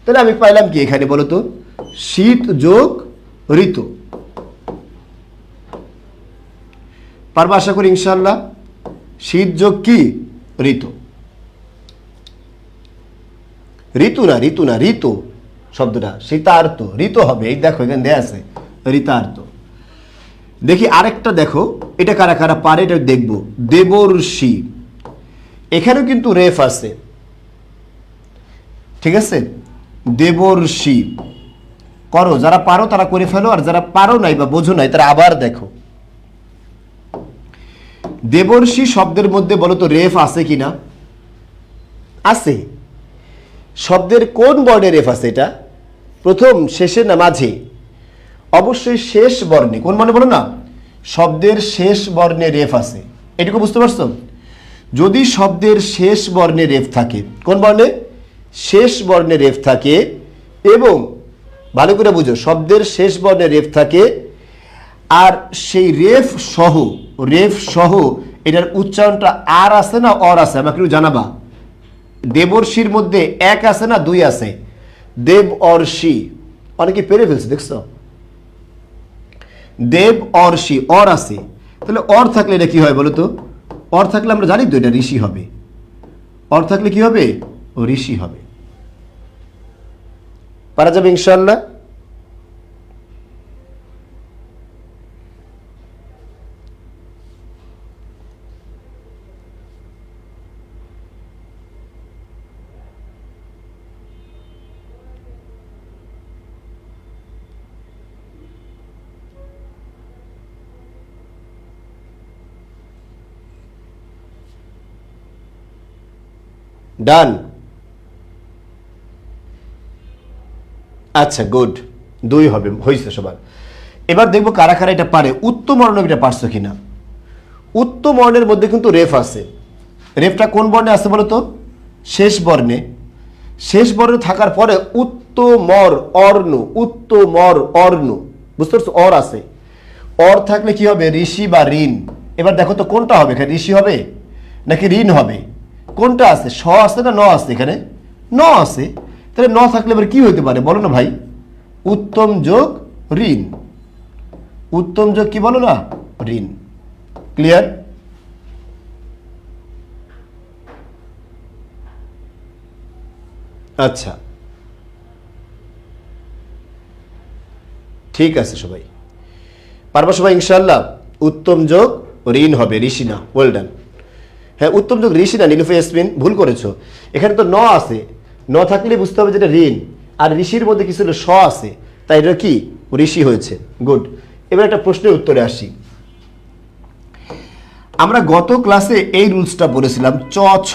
তাহলে আমি পাইলাম কি এখানে বলো তো? শীত যোগ ঋতু। পারবা আশা করি ইনশাআল্লাহ? শীত যোগ কি? ঋতু। ঋতু না, ঋতু না, ঋতু শব্দটা শীতার্ত, ঋতু হবে। এই দেখো এখানে দেয়া আছে ঋতার্ত। দেখি আরেকটা দেখো, এটা কারা কারা পারে এটা দেখবো। দেবর্ষি, এখানেও কিন্তু রেফ আছে, ঠিক আছে? দেবর্ষি করো, যারা পারো তারা করে ফেলো, আর যারা পারো নাই বা বোঝো নাই তারা আবার দেখো। দেবর্ষি শব্দের মধ্যে বলো তো রেফ আছে কিনা? আছে। শব্দের কোন বর্ণে রেফ আছে? এটা প্রথম, শেষে না মাঝে? অবশ্যই শেষ বর্ণে। কোন মানে বলো না? শব্দের শেষ বর্ণে রেফ আছে। এটুকু বুঝতে পারছো? যদি শব্দের শেষ বর্ণে রেফ থাকে, কোন বর্ণে? শেষ বর্ণে রেফ থাকে, এবং ভালো করে বুঝো, শব্দের শেষ বর্ণে রেফ থাকে, আর সেই রেফ সহ এটার উচ্চারণটা আর আছে না অর আছে? আমাকে একটু জানাবা। দেবর্ষির মধ্যে এক আছে না দুই আছে? দেব অর্ষি। অনেকে পেরে ফেলছে দেখছো? দেব অর্ষি, অর আছে। তাহলে অর থাকলে এটা কি হয় বলো তো? অর থাকলে আমরা জানি তো এটা ঋষি হবে। অর থাকলে কি হবে? ও ঋষি হবে। পারা যাবে ইনশাআল্লাহ? ডান। আচ্ছা, গুড, দুই হবে, হয়েছে সবার। এবার দেখবো কারা কারা এটা পারে। উত্তম বর্ণ এটা পারছো কিনা? উত্তম বর্ণের মধ্যে কিন্তু রেফ আছে। রেফটা কোন বর্ণে আছে বলো তো? শেষ বর্ণে। শেষ বর্ণে থাকার পরে উত্তমর অর্ণ, উত্তমর অর্ণ, বুঝতে পারছো? অর আছে। অর থাকলে কি হবে? ঋষি বা ঋণ। এবার দেখো তো কোনটা হবে এখানে? ঋষি হবে নাকি ঋণ হবে? কোনটা আছে? স আছে না ন আছে? এখানে ন আছে। তাহলে ন থাকলে এবার কি হইতে পারে বলো না ভাই? উত্তম যোগ ঋণ। উত্তম যোগ কি বলো না? ঋণ। ক্লিয়ার? আচ্ছা, ঠিক আছে সবাই পারবা সবাই ইনশাআল্লাহ? উত্তম যোগ ঋণ হবে, ঋষি না। Well done. হ্যাঁ, উত্তম যোগ ঋষি না, নীলুফা ইয়াসমিন ভুল করেছো। এখানে তো ন আছে, ন থাকলে বুঝতে হবে যেটা ঋণ, আর ঋষির মধ্যে কি ছিল? স আছে, তাই এটা কি? ঋষি হয়েছে। গুড। এবার একটা প্রশ্নের উত্তরে আসি। আমরা গত ক্লাসে এই রুলসটা পড়েছিলাম, চ ছ,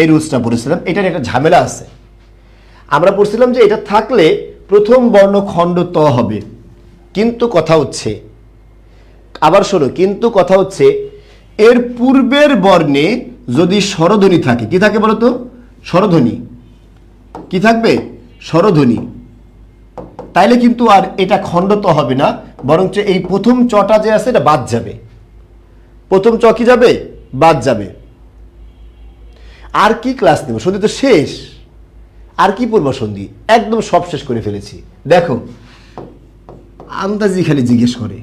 এই রুলসটা পড়েছিলাম। এটার একটা ঝামেলা আছে। আমরা পড়ছিলাম যে এটা থাকলে প্রথম বর্ণ খণ্ড ত হবে, কিন্তু কথা হচ্ছে, আবার শোনো, কিন্তু কথা হচ্ছে এর পূর্বের বর্ণে যদি স্বরধ্বনি থাকে, কি থাকে বলতো? স্বরধ্বনি। কি থাকবে? স্বরধ্বনি। তাইলে কিন্তু আর এটা খণ্ডত হবে না, বরঞ্চ এই প্রথম চটা যে আছে এটা বাদ যাবে। প্রথম চ কি যাবে? বাদ যাবে। আর কি ক্লাস নেব? সন্ধি তো শেষ। আর কি পূর্ব সন্ধি? একদম সব শেষ করে ফেলেছি। দেখো, আন্দাজি খালি জিজ্ঞেস করে।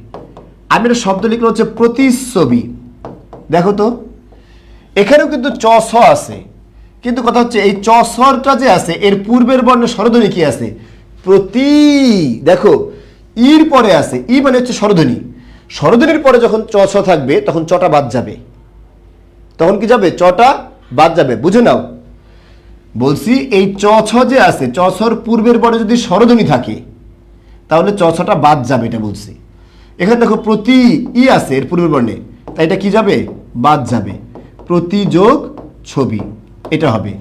আমি একটা শব্দ লিখলে হচ্ছে প্রতিচ্ছবি। দেখো তো, এখানেও কিন্তু চ ছ আছে, কিন্তু কথা হচ্ছে এই চ ছটা যে আছে এর পূর্বের বর্ণে স্বরধ্বনি কি আছে? প্রতি। দেখো, ইর পরে আছে, ই মানে হচ্ছে স্বরধ্বনি। স্বরধ্বনির পরে যখন চ ছ থাকবে তখন চটা বাদ যাবে। তখন কি যাবে? চটা বাদ যাবে। বুঝে নাও, বলছি এই চ ছ যে আছে, চ ছর পূর্বের বর্ণে যদি স্বরধ্বনি থাকে তাহলে চ ছটা বাদ যাবে, এটা বলছি। এখানে দেখো প্রতি ই আছে এর পূর্বের বর্ণে, তাই এটা কি যাবে? বাদ যাবে। প্রতি যোগ ছবি, এটা হবে।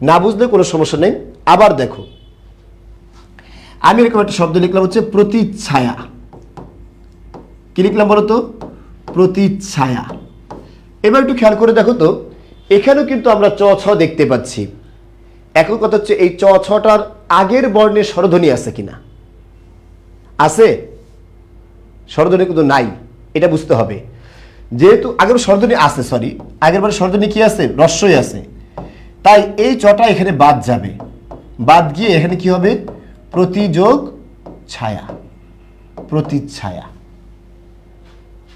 না বুঝলে কোনো সমস্যা নেই। আবার দেখো, আমি এরকম একটা শব্দ লিখলাম হচ্ছে প্রতিচ্ছায়া। কি লিখলাম বলো তো? প্রতিচ্ছায়া। এবার একটু খেয়াল করে দেখো তো, এখানেও কিন্তু আমরা চ ছ দেখতে পাচ্ছি। এখন কথা হচ্ছে এই চ ছটার আগের বর্ণে স্বরধ্বনি আছে কিনা? আছে? স্বরধ্বনি কিন্তু নাই, এটা বুঝতে হবে। যেহেতু আগের স্বরধ্বনি আছে, সরি, আগের বারে স্বরধ্বনি কি আছে? রস্বই আছে। তাই এই চটা এখানে বাদ যাবে। বাদ গিয়ে এখানে কি হবে? প্রতিযোগ ছায়া, প্রতিচ্ছায়া।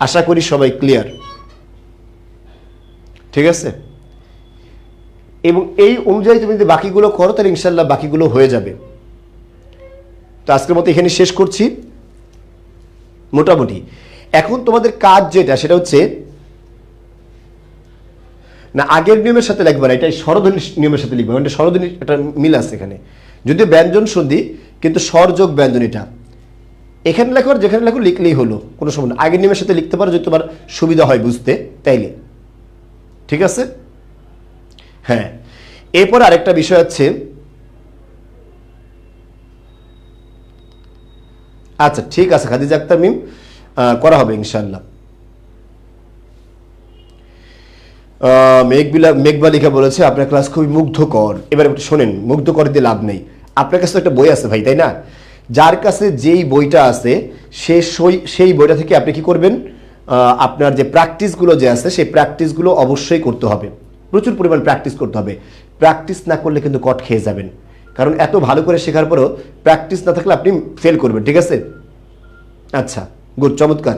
আশা করি সবাই ক্লিয়ার, ঠিক আছে? এবং এই অনুযায়ী তুমি যদি বাকিগুলো করো তাহলে ইনশাল্লাহ বাকিগুলো হয়ে যাবে। তো আজকের মতো এখানে শেষ করছি মোটামুটি। এখন তোমাদের কাজ যেটা, সেটা হচ্ছে না আগের নিয়মের সাথে লিখবে না, এটা স্বরধ্বনি নিয়মের সাথে লিখবে। মানে স্বরধ্বনি একটা মিল আছে এখানে, যদিও ব্যঞ্জন সন্ধি কিন্তু স্বরযোগ ব্যঞ্জন। এটা এখানে লেখো আর যেখানে লেখো লিখলেই হলো, কোনো সমস্যা না। আগের নিয়মের সাথে লিখতে পারো যদি তোমার সুবিধা হয় বুঝতে, তাইলে ঠিক আছে। হ্যাঁ, এরপর আরেকটা বিষয় আছে। আচ্ছা ঠিক আছে, খাদিজা আক্তার মিম, করা হবে ইনশাল্লাহ। মেঘবালিকা বলেছে আপনার ক্লাস খুবই মুগ্ধকর। এবার একটু শোনেন, মুগ্ধকর দিয়ে লাভ নেই। আপনার কাছে তো একটা বই আছে ভাই, তাই না? যার কাছে যেই বইটা আছে সেই বইটা থেকে আপনি কি করবেন? আপনার যে প্র্যাকটিসগুলো যে আছে সেই প্র্যাকটিসগুলো অবশ্যই করতে হবে। প্রচুর পরিমাণ প্র্যাকটিস করতে হবে। প্র্যাকটিস না করলে কিন্তু কট খেয়ে যাবেন, কারণ এত ভালো করে শেখার পরও প্র্যাকটিস না থাকলে আপনি ফেল করবেন, ঠিক আছে? আচ্ছা, গুড, চমৎকার।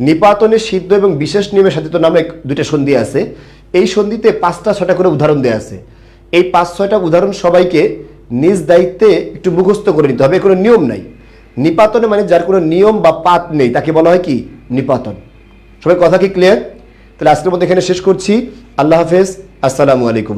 নিপাতনে সিদ্ধ এবং বিশেষ নিয়মে সাধিত নামে দুইটা সন্ধি আছে। এই সন্ধিতে 5টা 6টা করে উদাহরণ দেওয়া আছে। এই 5-6টা উদাহরণ সবাইকে নিজ দায়িত্বে একটু মুখস্থ করে নিতে হবে। কোনো নিয়ম নাই। নিপাতনে মানে যার কোনো নিয়ম বা পাত নেই তাকে বলা হয় কি? নিপাতন। সবাই কথা কি ক্লিয়ার? তাহলে আজকের মধ্যে এখানে শেষ করছি। আল্লাহ হাফেজ, আসসালামু আলাইকুম।